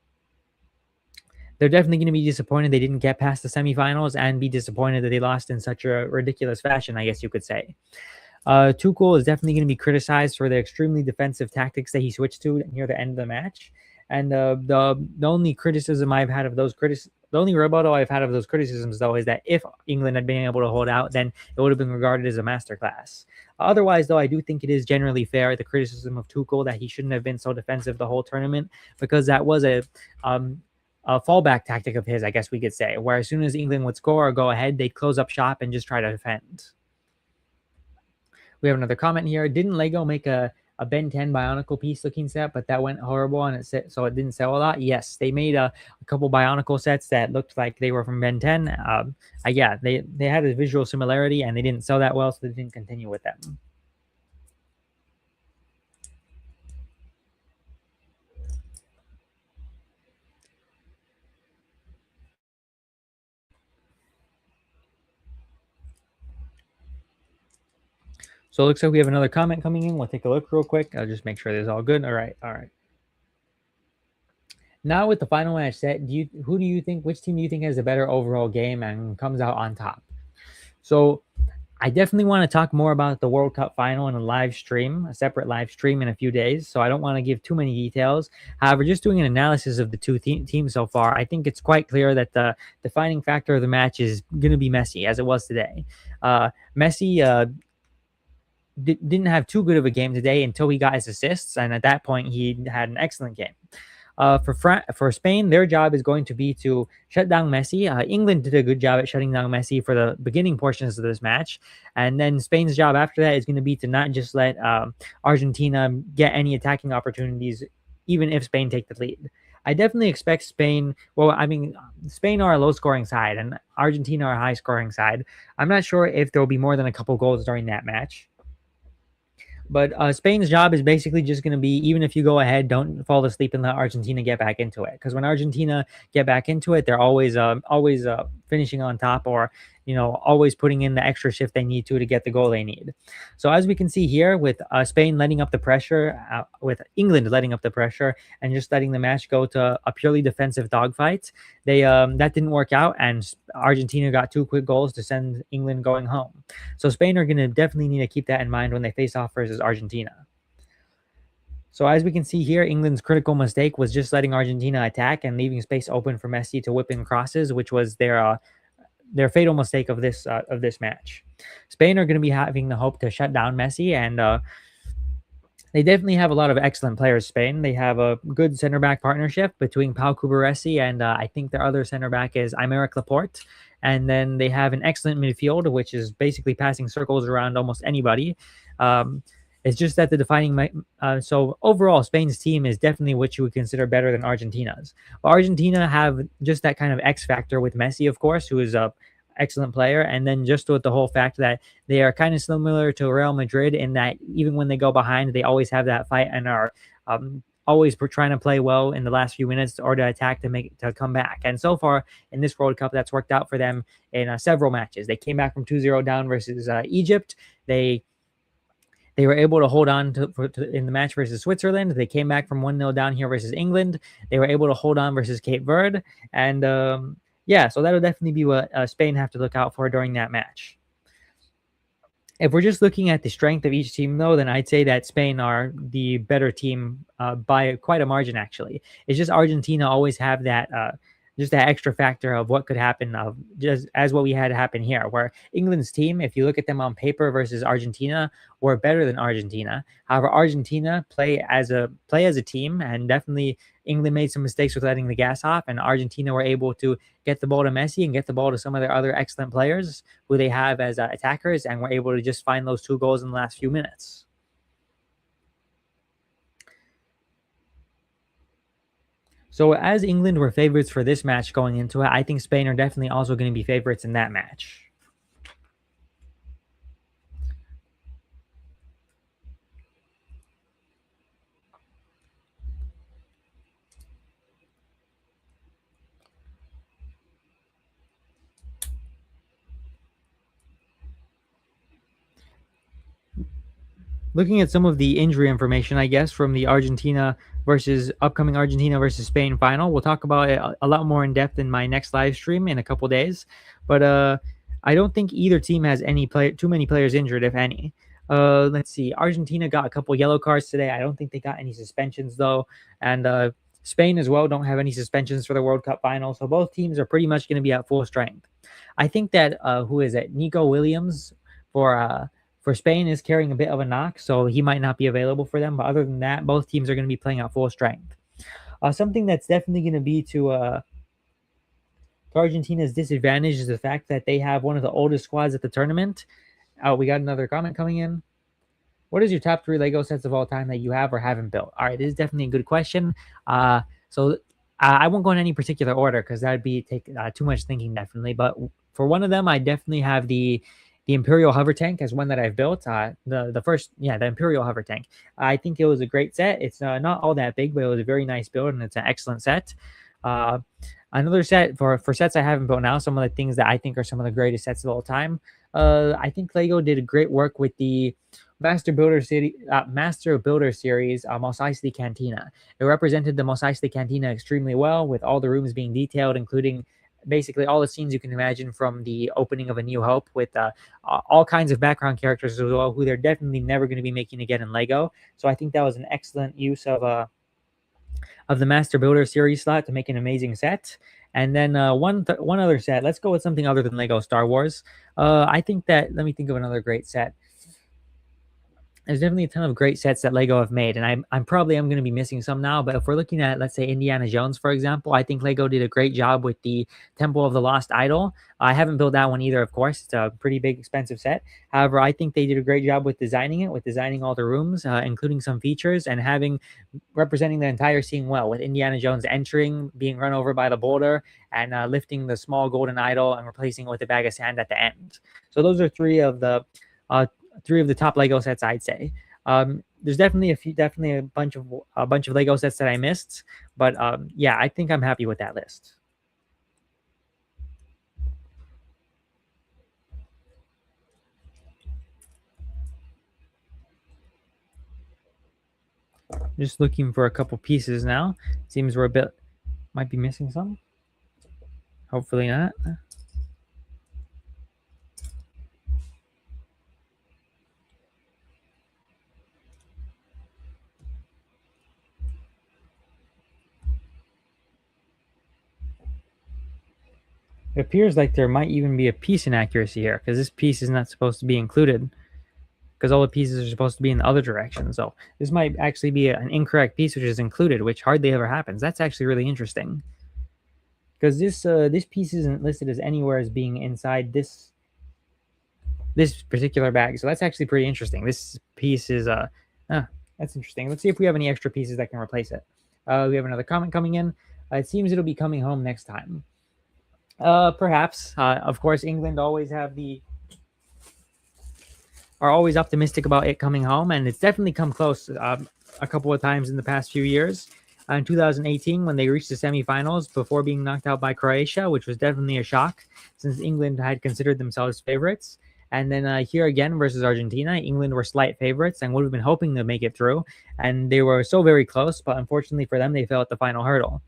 [SPEAKER 1] they're definitely going to be disappointed they didn't get past the semifinals and be disappointed that they lost in such a ridiculous fashion, I guess you could say. Tuchel is definitely going to be criticized for the extremely defensive tactics that he switched to near the end of the match. And the only criticism I've had of the only rebuttal I've had of those criticisms, though, is that if England had been able to hold out, then it would have been regarded as a masterclass. Otherwise, though, I do think it is generally fair, the criticism of Tuchel, that he shouldn't have been so defensive the whole tournament, because that was a fallback tactic of his, I guess we could say, where as soon as England would score or go ahead, they'd close up shop and just try to defend. We have another comment here. Didn't Lego make a Ben 10 Bionicle piece looking set, but that went horrible and so it didn't sell a lot? Yes, they made a couple Bionicle sets that looked like they were from Ben 10. Yeah, they had a visual similarity and they didn't sell that well, so they didn't continue with them. So it looks like we have another comment coming in. We'll take a look real quick. I'll just make sure this is all good. All right. Now with the final match set, which team do you think has a better overall game and comes out on top? So I definitely want to talk more about the World Cup final in a separate live stream in a few days. So I don't want to give too many details. However, just doing an analysis of the two teams so far, I think it's quite clear that the defining factor of the match is going to be Messi, as it was today. Messi didn't have too good of a game today until he got his assists, and at that point, he had an excellent game. For Spain, their job is going to be to shut down Messi. England did a good job at shutting down Messi for the beginning portions of this match, and then Spain's job after that is going to be to not just let Argentina get any attacking opportunities, even if Spain take the lead. I definitely expect Spain. Well, I mean, Spain are a low-scoring side, and Argentina are a high-scoring side. I'm not sure if there will be more than a couple goals during that match. But Spain's job is basically just going to be, even if you go ahead, don't fall asleep and let Argentina get back into it. Because when Argentina get back into it, they're always finishing on top, or always putting in the extra shift they need to get the goal they need. So as we can see here, with Spain letting up the pressure, with England letting up the pressure, and just letting the match go to a purely defensive dogfight, that didn't work out, and Argentina got 2 quick goals to send England going home. So Spain are going to definitely need to keep that in mind when they face off versus Argentina. So as we can see here, England's critical mistake was just letting Argentina attack and leaving space open for Messi to whip in crosses, which was their fatal mistake of this match. Spain are going to be having the hope to shut down Messi, and they definitely have a lot of excellent players. Spain, they have a good center back partnership between Pau Cubaressi and I think their other center back is Aymeric Laporte. And then they have an excellent midfield, which is basically passing circles around almost anybody. It's just that the defining... so overall, Spain's team is definitely what you would consider better than Argentina's. But Argentina have just that kind of X factor with Messi, of course, who is a excellent player, and then just with the whole fact that they are kind of similar to Real Madrid in that even when they go behind, they always have that fight and are always trying to play well in the last few minutes or to attack to come back. And so far in this World Cup, that's worked out for them in several matches. They came back from 2-0 down versus Egypt. They were able to hold on in the match versus Switzerland. They came back from 1-0 down here versus England. They were able to hold on versus Cape Verde. And yeah, so that'll definitely be what Spain have to look out for during that match. If we're just looking at the strength of each team, though, then I'd say that Spain are the better team by quite a margin, actually. It's just Argentina always have that just that extra factor of what could happen, just as what we had happen here, where England's team, if you look at them on paper versus Argentina, were better than Argentina. However, Argentina play as a team, and definitely England made some mistakes with letting the gas off, and Argentina were able to get the ball to Messi and get the ball to some of their other excellent players who they have as attackers, and were able to just find those 2 goals in the last few minutes. So as England were favorites for this match going into it, I think Spain are definitely also going to be favorites in that match. Looking at some of the injury information, I guess, from the upcoming Argentina versus Spain final. We'll talk about it a lot more in depth in my next live stream in a couple days. But I don't think either team has too many players injured, if any. Let's see. Argentina got a couple yellow cards today. I don't think they got any suspensions though, and Spain as well don't have any suspensions for the World Cup final. So both teams are pretty much going to be at full strength. I think that who is it? Nico Williams for Spain is carrying a bit of a knock, so he might not be available for them. But other than that, both teams are going to be playing at full strength. Something that's definitely going to be to Argentina's disadvantage is the fact that they have one of the oldest squads at the tournament. Oh, we got another comment coming in. What is your top 3 Lego sets of all time that you have or haven't built? All right, this is definitely a good question. So I won't go in any particular order because that would be take too much thinking, definitely. But for one of them, I definitely have the Imperial hover tank as one that I've built. The first, the Imperial hover tank. I think it was a great set. It's not all that big, but it was a very nice build and it's an excellent set. Another set for sets I haven't built now, some of the things that I think are some of the greatest sets of all time. I think Lego did great work with the Master Builder series, Mos Eisley Cantina. It represented the Mos Eisley Cantina extremely well, with all the rooms being detailed, including basically all the scenes you can imagine from the opening of A New Hope, with all kinds of background characters as well, who they're definitely never going to be making again in Lego. So I think that was an excellent use of the Master Builder series slot to make an amazing set. And then one other set. Let's go with something other than Lego Star Wars. I think that, let me think of another great set. There's definitely a ton of great sets that Lego have made, and I'm probably going to be missing some now. But if we're looking at, let's say, Indiana Jones, for example, I think Lego did a great job with the Temple of the Lost Idol. I haven't built that one either, of course. It's a pretty big, expensive set. However, I think they did a great job with designing it, with designing all the rooms, including some features, and representing the entire scene well, with Indiana Jones entering, being run over by the boulder, and lifting the small golden idol and replacing it with a bag of sand at the end. So those are three of the top Lego sets, I'd say. There's definitely a bunch of Lego sets that I missed, but yeah, I think I'm happy with that list. Just looking for a couple pieces now. Seems we're might be missing some. Hopefully not. It appears like there might even be a piece inaccuracy here, because this piece is not supposed to be included, because all the pieces are supposed to be in the other direction. So this might actually be an incorrect piece which is included, which hardly ever happens. That's actually really interesting, because this piece isn't listed as anywhere as being inside this particular bag. So that's actually pretty interesting. This piece is that's interesting. Let's see if we have any extra pieces that can replace it. We have another comment coming in. It seems it'll be coming home next time. Perhaps. Of course, England are always optimistic about it coming home, and it's definitely come close a couple of times in the past few years. In 2018, when they reached the semifinals before being knocked out by Croatia, which was definitely a shock since England had considered themselves favorites. And then here again versus Argentina, England were slight favorites and would have been hoping to make it through. And they were so very close, but unfortunately for them, they fell at the final hurdle.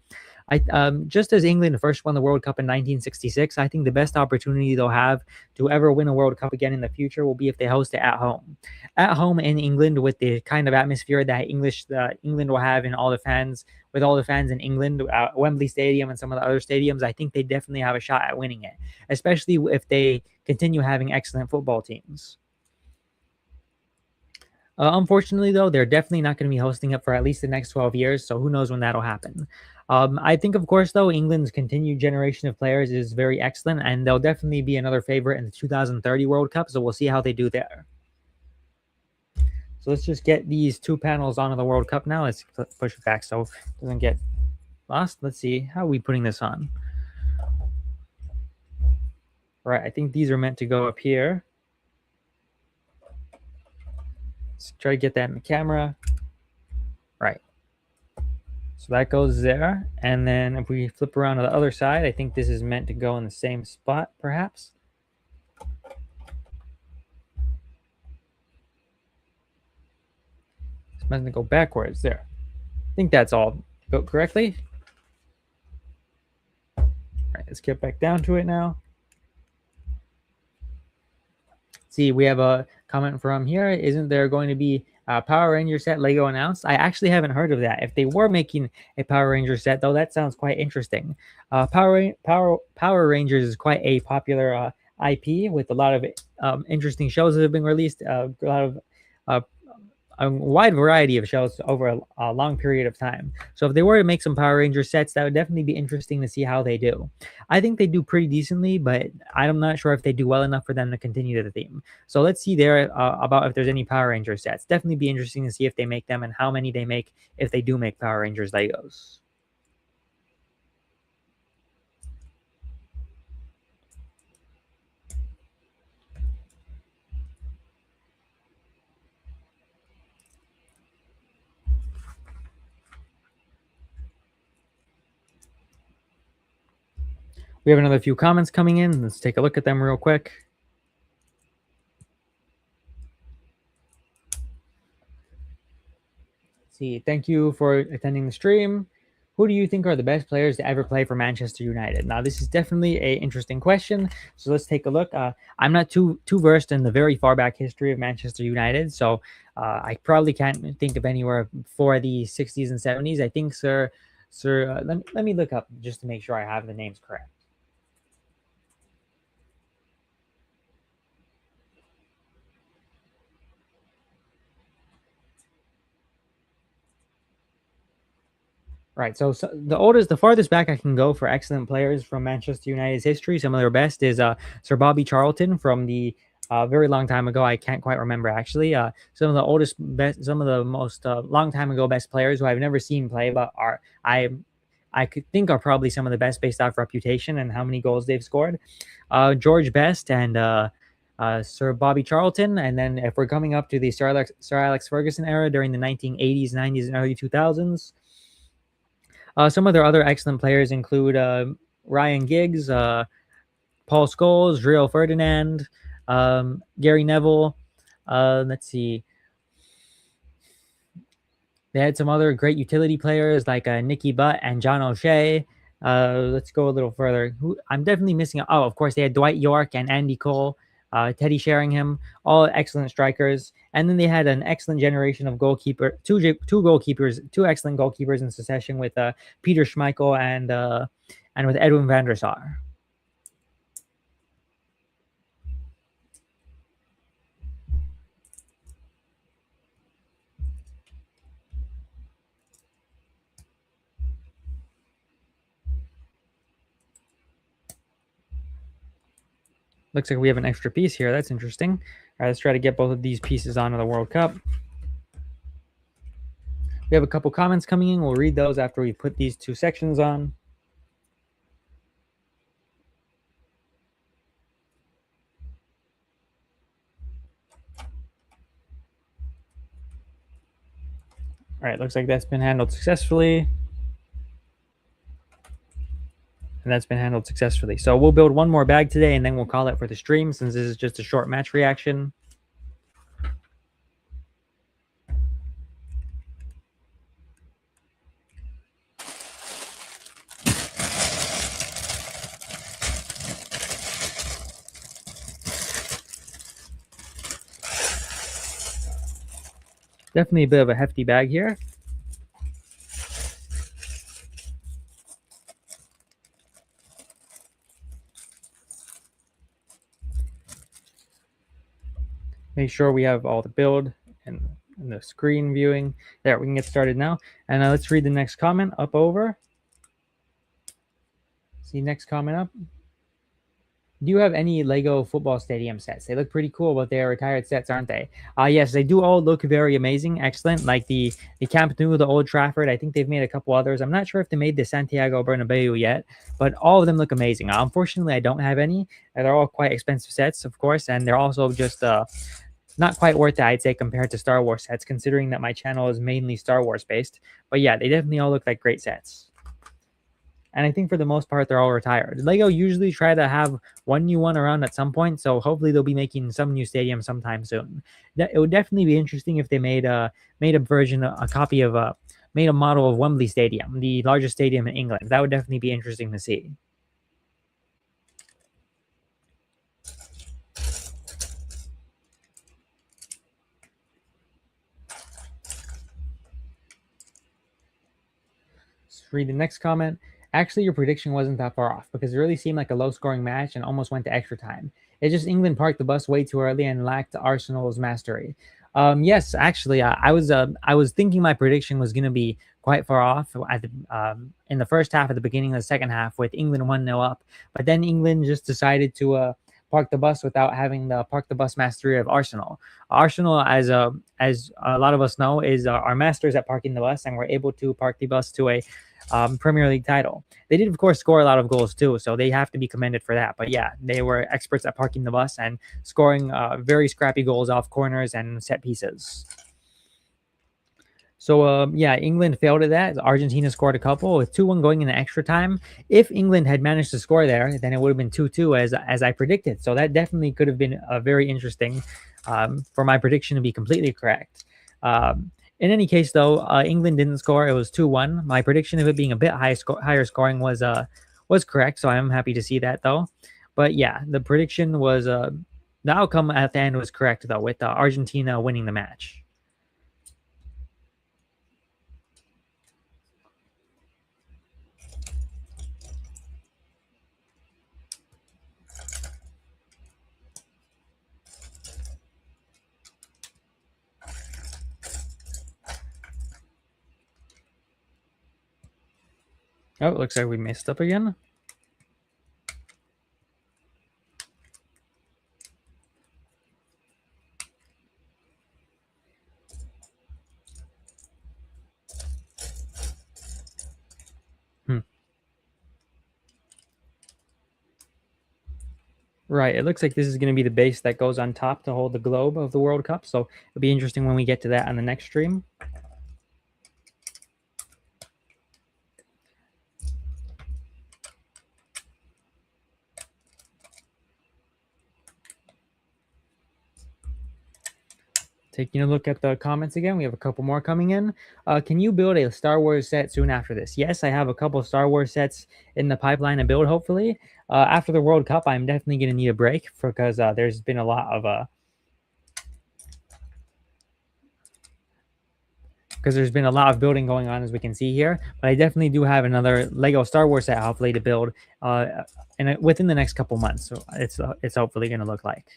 [SPEAKER 1] Just as England first won the World Cup in 1966, I think the best opportunity they'll have to ever win a World Cup again in the future will be if they host it at home. At home in England, with the kind of atmosphere that England will have in all the fans, with all the fans in England, Wembley Stadium and some of the other stadiums, I think they definitely have a shot at winning it, especially if they continue having excellent football teams. Unfortunately, though, they're definitely not going to be hosting it for at least the next 12 years, so who knows when that'll happen. I think, of course, though, England's continued generation of players is very excellent, and they'll definitely be another favorite in the 2030 World Cup, so we'll see how they do there. So let's just get these two panels onto the World Cup now. Let's push it back so it doesn't get lost. Let's see. How are we putting this on? Right, I think these are meant to go up here. Let's try to get that in the camera. Right. So that goes there. And then if we flip around to the other side, I think this is meant to go in the same spot, perhaps. It's meant to go backwards there. I think that's all built correctly. All right, let's get back down to it now. See, we have a comment from here. Isn't there going to be a Power Ranger set Lego announced? I actually haven't heard of that. If they were making a Power Ranger set, though, that sounds quite interesting. Power Rangers is quite a popular IP with a lot of interesting shows that have been released. A lot of uh, a wide variety of shows over a long period of time. So if they were to make some Power Ranger sets, that would definitely be interesting to see how they do. I think they do pretty decently, but I'm not sure if they do well enough for them to continue the theme. So let's see there about if there's any Power Ranger sets. Definitely be interesting to see if they make them and how many they make if they do make Power Rangers Legos. We have another few comments coming in. Let's take a look at them real quick. See, thank you for attending the stream. Who do you think are the best players to ever play for Manchester United? Now, this is definitely a interesting question. So let's take a look. I'm not too versed in the very far back history of Manchester United, so I probably can't think of anywhere for the 60s and 70s. I think let me look up just to make sure I have the names correct. Right. So, the farthest back I can go for excellent players from Manchester United's history, some of their best is Sir Bobby Charlton from the very long time ago. I can't quite remember actually. Some of the oldest, best, some of the most long time ago best players who I've never seen play, but I could think are probably some of the best based off reputation and how many goals they've scored. George Best and Sir Bobby Charlton, and then if we're coming up to the Sir Alex Ferguson era during the 1980s, 90s, and early 2000s. Some of their other excellent players include Ryan Giggs, Paul Scholes, Rio Ferdinand, Gary Neville. Let's see. They had some other great utility players like Nicky Butt and John O'Shea. Let's go a little further. I'm definitely missing. Oh, of course, they had Dwight York and Andy Cole, Teddy Sheringham, all excellent strikers. And then they had an excellent generation of two excellent goalkeepers in succession with Peter Schmeichel and with Edwin van der Sar. Looks like we have an extra piece here. That's interesting. All right, let's try to get both of these pieces onto the World Cup. We have a couple comments coming in. We'll read those after we put these two sections on. All right, looks like that's been handled successfully. And that's been handled successfully. So we'll build one more bag today, and then we'll call it for the stream since this is just a short match reaction. Definitely a bit of a hefty bag here. Make sure we have all the build and the screen viewing. There, we can get started now. And let's read the next comment up over. See, next comment up. Do you have any Lego football stadium sets? They look pretty cool, but they are retired sets, aren't they? Yes, they do all look very amazing, excellent. Like the Camp Nou, the Old Trafford. I think they've made a couple others. I'm not sure if they made the Santiago Bernabeu yet, but all of them look amazing. Unfortunately, I don't have any. They're all quite expensive sets, of course, and they're also just not quite worth it, I'd say, compared to Star Wars sets, considering that my channel is mainly Star Wars based. But yeah, they definitely all look like great sets. And I think for the most part, they're all retired. Lego usually try to have one new one around at some point, so hopefully they'll be making some new stadium sometime soon. It would definitely be interesting if they made a version, a copy of made a model of Wembley Stadium, the largest stadium in England. That would definitely be interesting to see. Read the next comment. Actually, your prediction wasn't that far off because it really seemed like a low scoring match and almost went to extra time. It's just England parked the bus way too early and lacked Arsenal's mastery. Yes, actually, I was thinking my prediction was going to be quite far off at in the first half, at the beginning of the second half, with England 1-0 up. But then England just decided to park the bus without having the park the bus mastery of Arsenal. Arsenal, as a lot of us know, is our masters at parking the bus, and we're able to park the bus to a Premier League title. They did, of course, score a lot of goals too, so they have to be commended for that. But yeah, they were experts at parking the bus and scoring very scrappy goals off corners and set pieces. So, yeah, England failed at that. Argentina scored a couple with 2-1 going into extra time. If England had managed to score there, then it would have been 2-2 as I predicted. So that definitely could have been very interesting for my prediction to be completely correct. In any case, though, England didn't score. It was 2-1. My prediction of it being a bit higher scoring was correct. So I'm happy to see that, though. But yeah, the prediction was the outcome at the end was correct, though, with Argentina winning the match. Oh, it looks like we messed up again. Right. It looks like this is going to be the base that goes on top to hold the globe of the World Cup. So it'll be interesting when we get to that on the next stream. Taking a look at the comments again, we have a couple more coming in. Can you build a Star Wars set soon after this? Yes, I have a couple of Star Wars sets in the pipeline to build, hopefully. After the World Cup, I'm definitely going to need a break because there's been a lot of building going on, as we can see here. But I definitely do have another Lego Star Wars set hopefully to build within the next couple months. So it's hopefully going to look like.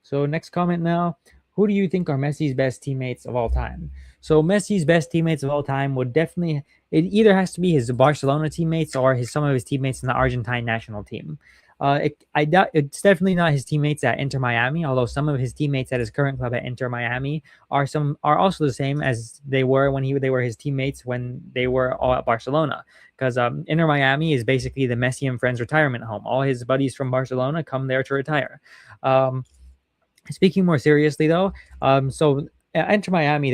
[SPEAKER 1] So next comment now. Who do you think are Messi's best teammates of all time? So Messi's best teammates of all time would definitely, it either has to be his Barcelona teammates or some of his teammates in the Argentine national team. I doubt it's definitely not his teammates at Inter Miami, although some of his teammates at his current club at Inter Miami are also the same as they were when they were his teammates when they were all at Barcelona. Because Inter Miami is basically the Messi and friends retirement home. All his buddies from Barcelona come there to retire. Speaking more seriously, though, so at Inter Miami,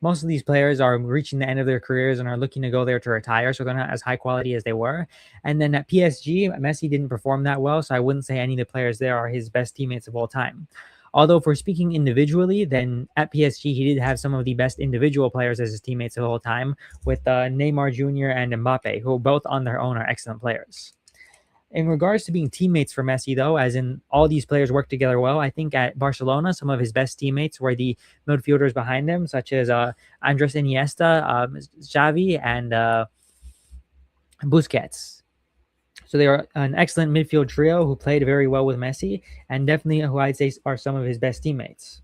[SPEAKER 1] most of these players are reaching the end of their careers and are looking to go there to retire, so they're not as high quality as they were. And then at PSG, Messi didn't perform that well, so I wouldn't say any of the players there are his best teammates of all time. Although, for speaking individually, then at PSG, he did have some of the best individual players as his teammates of all time, with Neymar Jr. and Mbappe, who both on their own are excellent players. In regards to being teammates for Messi, though, as in all these players work together well, I think at Barcelona, some of his best teammates were the midfielders behind him, such as Andres Iniesta, Xavi, and Busquets. So they are an excellent midfield trio who played very well with Messi, and definitely who I'd say are some of his best teammates.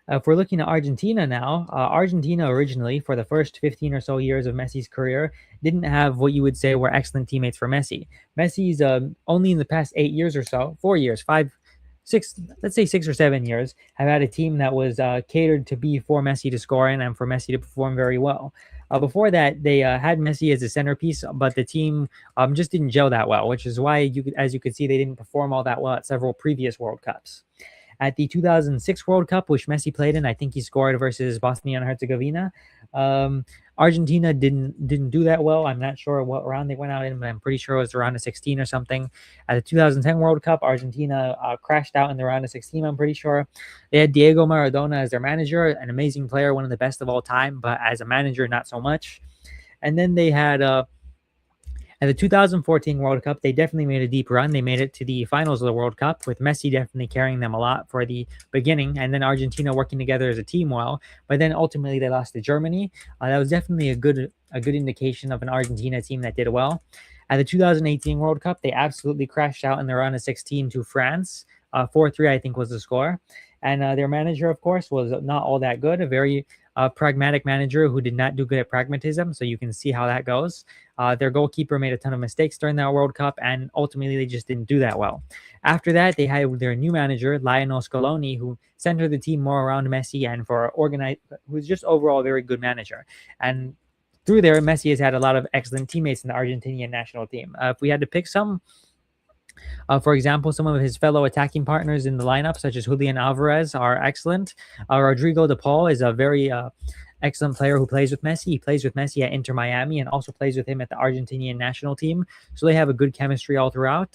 [SPEAKER 1] If we're looking at Argentina now, Argentina originally, for the first 15 or so years of Messi's career, didn't have what you would say were excellent teammates for Messi. Messi's only in the past 8 years or so, 4 years, 5, 6, let's say 6 or 7 years, have had a team that was catered to be for Messi to score in and for Messi to perform very well. Before that, they had Messi as a centerpiece, but the team just didn't gel that well, which is why, as you could see, they didn't perform all that well at several previous World Cups. At the 2006 World Cup, which Messi played in, I think he scored versus Bosnia and Herzegovina. Argentina didn't do that well. I'm not sure what round they went out in, but I'm pretty sure it was the round of 16 or something. At the 2010 World Cup, Argentina crashed out in the round of 16, I'm pretty sure. They had Diego Maradona as their manager, an amazing player, one of the best of all time, but as a manager, not so much. And then they had... At the 2014 World Cup, they definitely made a deep run. They made it to the finals of the World Cup, with Messi definitely carrying them a lot for the beginning, and then Argentina working together as a team well. But then ultimately they lost to Germany. That was definitely a good a good indication of an Argentina team that did well. At the 2018 World Cup, they absolutely crashed out in the round of 16 to France. 4-3, I think, was the score. And their manager, of course, was not all that good. A very pragmatic manager who did not do good at pragmatism. So you can see how that goes. Their goalkeeper made a ton of mistakes during that World Cup, and ultimately they just didn't do that well. After that, they had their new manager, Lionel Scaloni, who centered the team more around Messi and for organized, who's just overall a very good manager. And through there, Messi has had a lot of excellent teammates in the Argentinian national team. If we had to pick some, for example, some of his fellow attacking partners in the lineup, such as Julian Alvarez, are excellent. Rodrigo de Paul is a very excellent player who plays with Messi. He plays with Messi at Inter Miami and also plays with him at the Argentinian national team. So they have a good chemistry all throughout.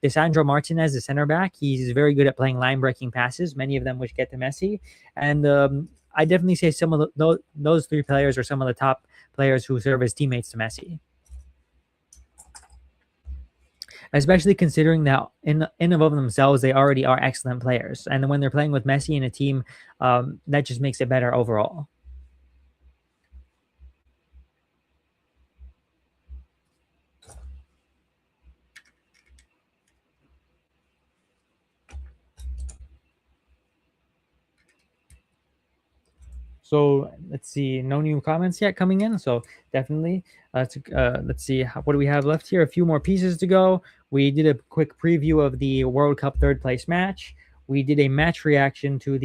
[SPEAKER 1] Lisandro Martinez, the center back, he's very good at playing line-breaking passes, many of them which get to Messi. And I definitely say some of those three players are some of the top players who serve as teammates to Messi, especially considering that in and of themselves they already are excellent players, and when they're playing with Messi in a team, that just makes it better overall. So let's see, no new comments yet coming in. So definitely, let's see, what do we have left here? A few more pieces to go. We did a quick preview of the World Cup third place match. We did a match reaction to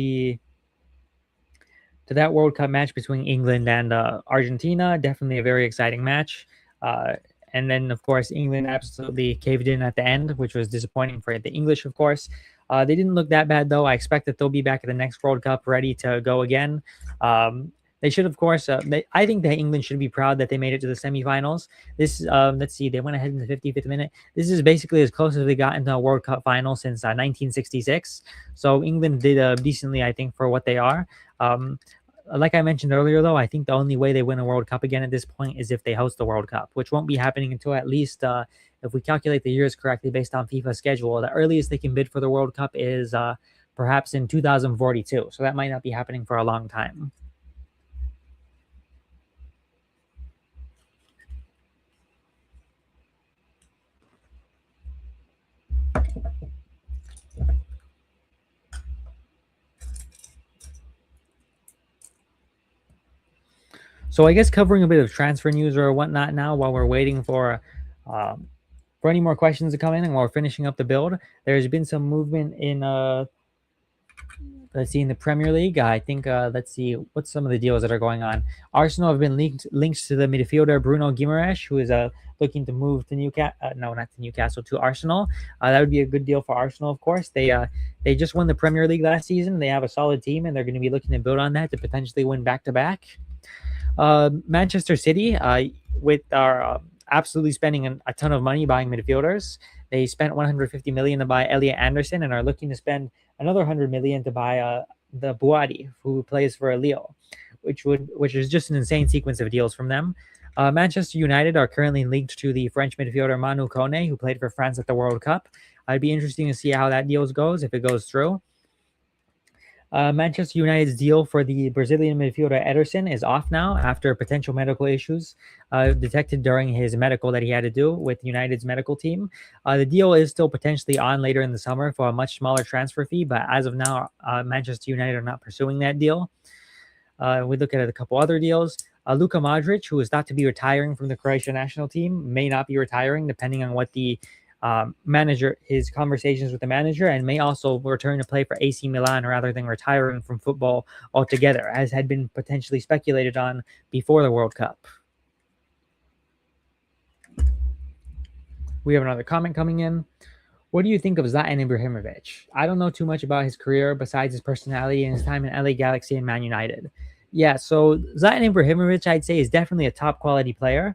[SPEAKER 1] that World Cup match between England and Argentina. Definitely a very exciting match. Uh, and then, of course, England absolutely caved in at the end, which was disappointing for the English, of course. They didn't look that bad, though. I expect that they'll be back at the next World Cup ready to go again. They should, of course, I think that England should be proud that they made it to the semifinals. This, let's see, they went ahead in the 55th minute. This is basically as close as they got into a World Cup final since 1966. So England did decently, I think, for what they are. Like I mentioned earlier, though, I think the only way they win a World Cup again at this point is if they host the World Cup, which won't be happening until at least, if we calculate the years correctly based on FIFA schedule, the earliest they can bid for the World Cup is perhaps in 2042. So that might not be happening for a long time. So I guess covering a bit of transfer news or whatnot now while we're waiting for any more questions to come in and while we're finishing up the build, there's been some movement in let's see, in the Premier League. I think let's see what's some of the deals that are going on. Arsenal have been linked to the midfielder Bruno Guimaraes, who is looking to move to Newcastle. No, not to Newcastle, to Arsenal. That would be a good deal for Arsenal, of course. They just won the Premier League last season. They have a solid team, and they're going to be looking to build on that to potentially win back to back. Manchester City, with our absolutely spending a ton of money buying midfielders. They spent 150 million to buy Elliot Anderson and are looking to spend another 100 million to buy the Buadi, who plays for Lille, which is just an insane sequence of deals from them. Manchester United are currently linked to the French midfielder Manu Kone, who played for France at the World Cup. It'd be interesting to see how that deal goes if it goes through. Manchester United's deal for the Brazilian midfielder Ederson is off now after potential medical issues detected during his medical that he had to do with United's medical team. The deal is still potentially on later in the summer for a much smaller transfer fee, but as of now, Manchester United are not pursuing that deal. We look at a couple other deals. Luka Modric, who is thought to be retiring from the Croatian national team, may not be retiring depending on what the his conversations with the manager, and may also return to play for AC Milan rather than retiring from football altogether, as had been potentially speculated on before the World Cup. We have another comment coming in. What do you think of Zlatan Ibrahimovic? I don't know too much about his career besides his personality and his time in LA Galaxy and Man United. Yeah, so Zlatan Ibrahimovic, I'd say, is definitely a top quality player.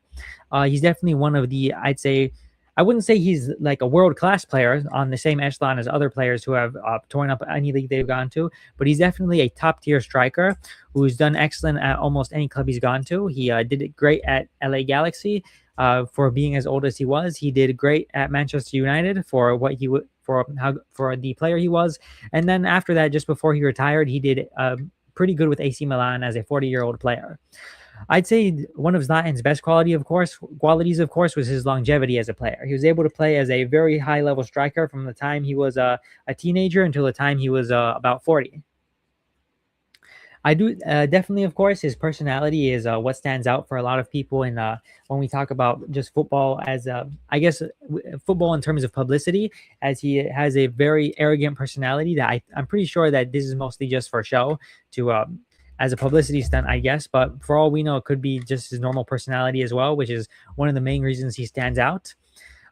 [SPEAKER 1] He's definitely one of the, I'd say, I wouldn't say he's like a world-class player on the same echelon as other players who have torn up any league they've gone to, but he's definitely a top-tier striker who's done excellent at almost any club he's gone to. He did it great at LA Galaxy for being as old as he was. He did great at Manchester United for what he would for the player he was, and then after that, just before he retired, he did pretty good with AC Milan as a 40-year-old player. I'd say one of Zlatan's best qualities, of course, was his longevity as a player. He was able to play as a very high level striker from the time he was a teenager until the time he was about 40. I do definitely, of course, his personality is what stands out for a lot of people. And when we talk about just football, as I guess football in terms of publicity, as he has a very arrogant personality that I'm pretty sure that this is mostly just for show to as a publicity stunt, I guess. But for all we know, it could be just his normal personality as well, which is one of the main reasons he stands out.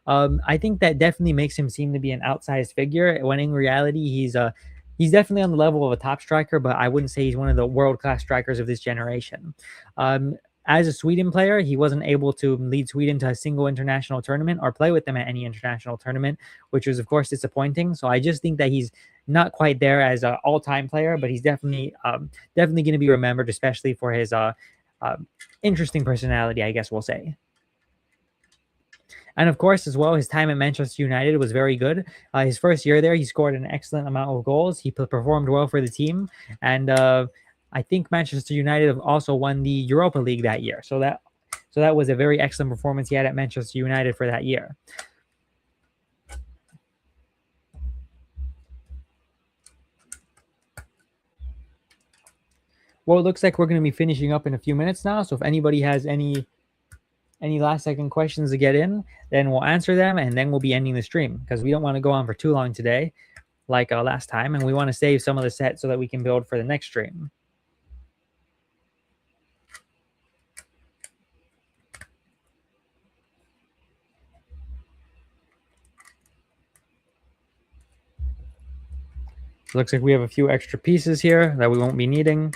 [SPEAKER 1] I think that definitely makes him seem to be an outsized figure when in reality he's definitely on the level of a top striker, but I wouldn't say he's one of the world class strikers of this generation. As a Sweden player, he wasn't able to lead Sweden to a single international tournament or play with them at any international tournament, which was of course disappointing. So I just think that he's not quite there as an all-time player, but he's definitely going to be remembered, especially for his interesting personality, I guess we'll say. And of course, as well, his time at Manchester United was very good. His first year there, he scored an excellent amount of goals. He performed well for the team, and I think Manchester United also won the Europa League that year. So that was a very excellent performance he had at Manchester United for that year. Well, it looks like we're going to be finishing up in a few minutes now. So if anybody has any last second questions to get in, then we'll answer them, and then we'll be ending the stream because we don't want to go on for too long today like last time, and we want to save some of the set so that we can build for the next stream. Looks like we have a few extra pieces here that we won't be needing.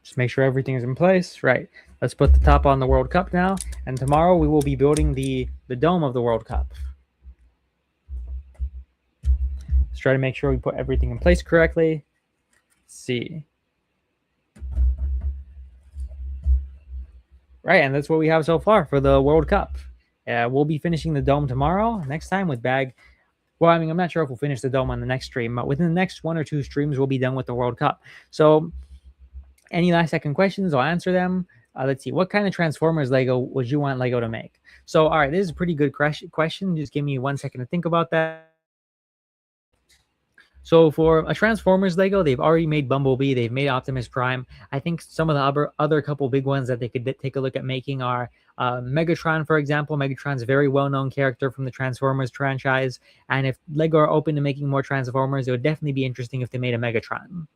[SPEAKER 1] Just make sure everything is in place. Right. Let's put the top on the World Cup now. And tomorrow we will be building the dome of the World Cup. Let's try to make sure we put everything in place correctly. Let's see. Right, and that's what we have so far for the World Cup. We'll be finishing the dome tomorrow. Next time with bag. Well, I mean, I'm not sure if we'll finish the dome on the next stream, but within the next 1 or 2 streams, we'll be done with the World Cup. So any last second questions, I'll answer them. Let's see. What kind of Transformers Lego would you want Lego to make? So, all right, this is a pretty good question. Just give me 1 second to think about that. So for a Transformers Lego, they've already made Bumblebee. They've made Optimus Prime. I think some of the other couple big ones that they could take a look at making are Megatron, for example. Megatron's a very well-known character from the Transformers franchise. And if Lego are open to making more Transformers, it would definitely be interesting if they made a Megatron.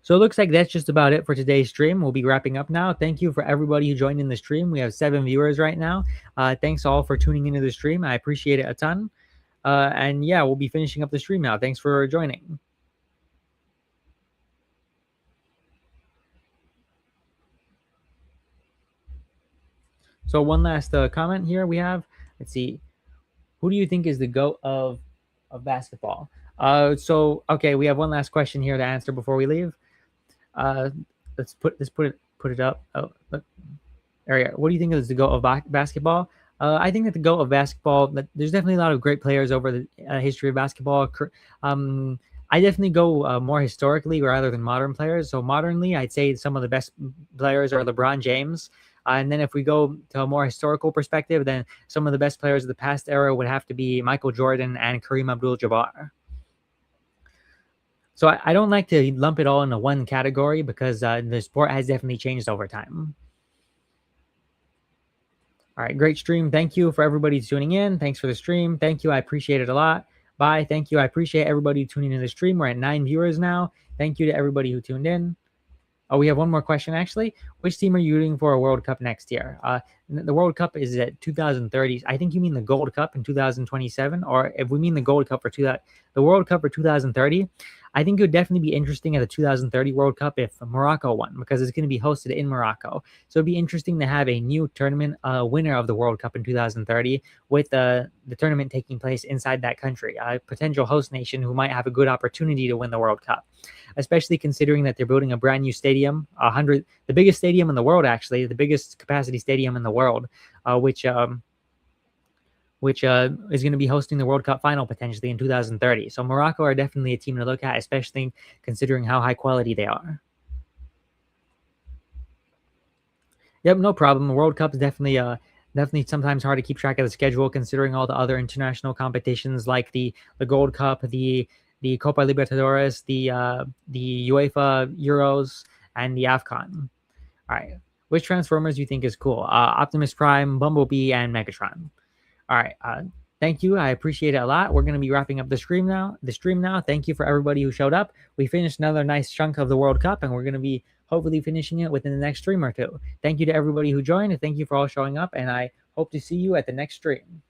[SPEAKER 1] So it looks like that's just about it for today's stream. We'll be wrapping up now. Thank you for everybody who joined in the stream. We have 7 viewers right now. Thanks all for tuning into the stream. I appreciate it a ton. And yeah, we'll be finishing up the stream now. Thanks for joining. So one last comment here we have. Let's see. Who do you think is the GOAT of basketball? Okay, we have one last question here to answer before we leave. Let's put it up. Oh, look. There we go. What do you think is the GOAT of basketball? I think that the GOAT of basketball, there's definitely a lot of great players over the history of basketball. I definitely go more historically rather than modern players. So modernly, I'd say some of the best players are LeBron James. And then if we go to a more historical perspective, then some of the best players of the past era would have to be Michael Jordan and Kareem Abdul-Jabbar. So I don't like to lump it all into one category because the sport has definitely changed over time. All right, great stream. Thank you for everybody tuning in. Thanks for the stream. Thank you. I appreciate it a lot. Bye. Thank you. I appreciate everybody tuning in the stream. We're at 9 viewers now. Thank you to everybody who tuned in. Oh, we have one more question, actually. Which team are you rooting for a World Cup next year? The World Cup is at 2030. I think you mean the Gold Cup in 2027. Or if we mean the Gold Cup for the World Cup for 2030, I think it would definitely be interesting at the 2030 World Cup if Morocco won, because it's going to be hosted in Morocco. So it'd be interesting to have a new tournament winner of the World Cup in 2030 with the tournament taking place inside that country, a potential host nation who might have a good opportunity to win the World Cup, especially considering that they're building a brand new stadium, the biggest stadium in the world, actually, the biggest capacity stadium in the world, which which is going to be hosting the World Cup final potentially in 2030. So Morocco are definitely a team to look at, especially considering how high quality they are. Yep, no problem. The World Cup is definitely sometimes hard to keep track of the schedule considering all the other international competitions like the Gold Cup, the Copa Libertadores, the UEFA Euros, and the AFCON. All right, which Transformers do you think is cool? Optimus Prime, Bumblebee, and Megatron. All right. Thank you. I appreciate it a lot. We're going to be wrapping up the stream now. Thank you for everybody who showed up. We finished another nice chunk of the World Cup, and we're going to be hopefully finishing it within the next stream or two. Thank you to everybody who joined, and thank you for all showing up. And I hope to see you at the next stream.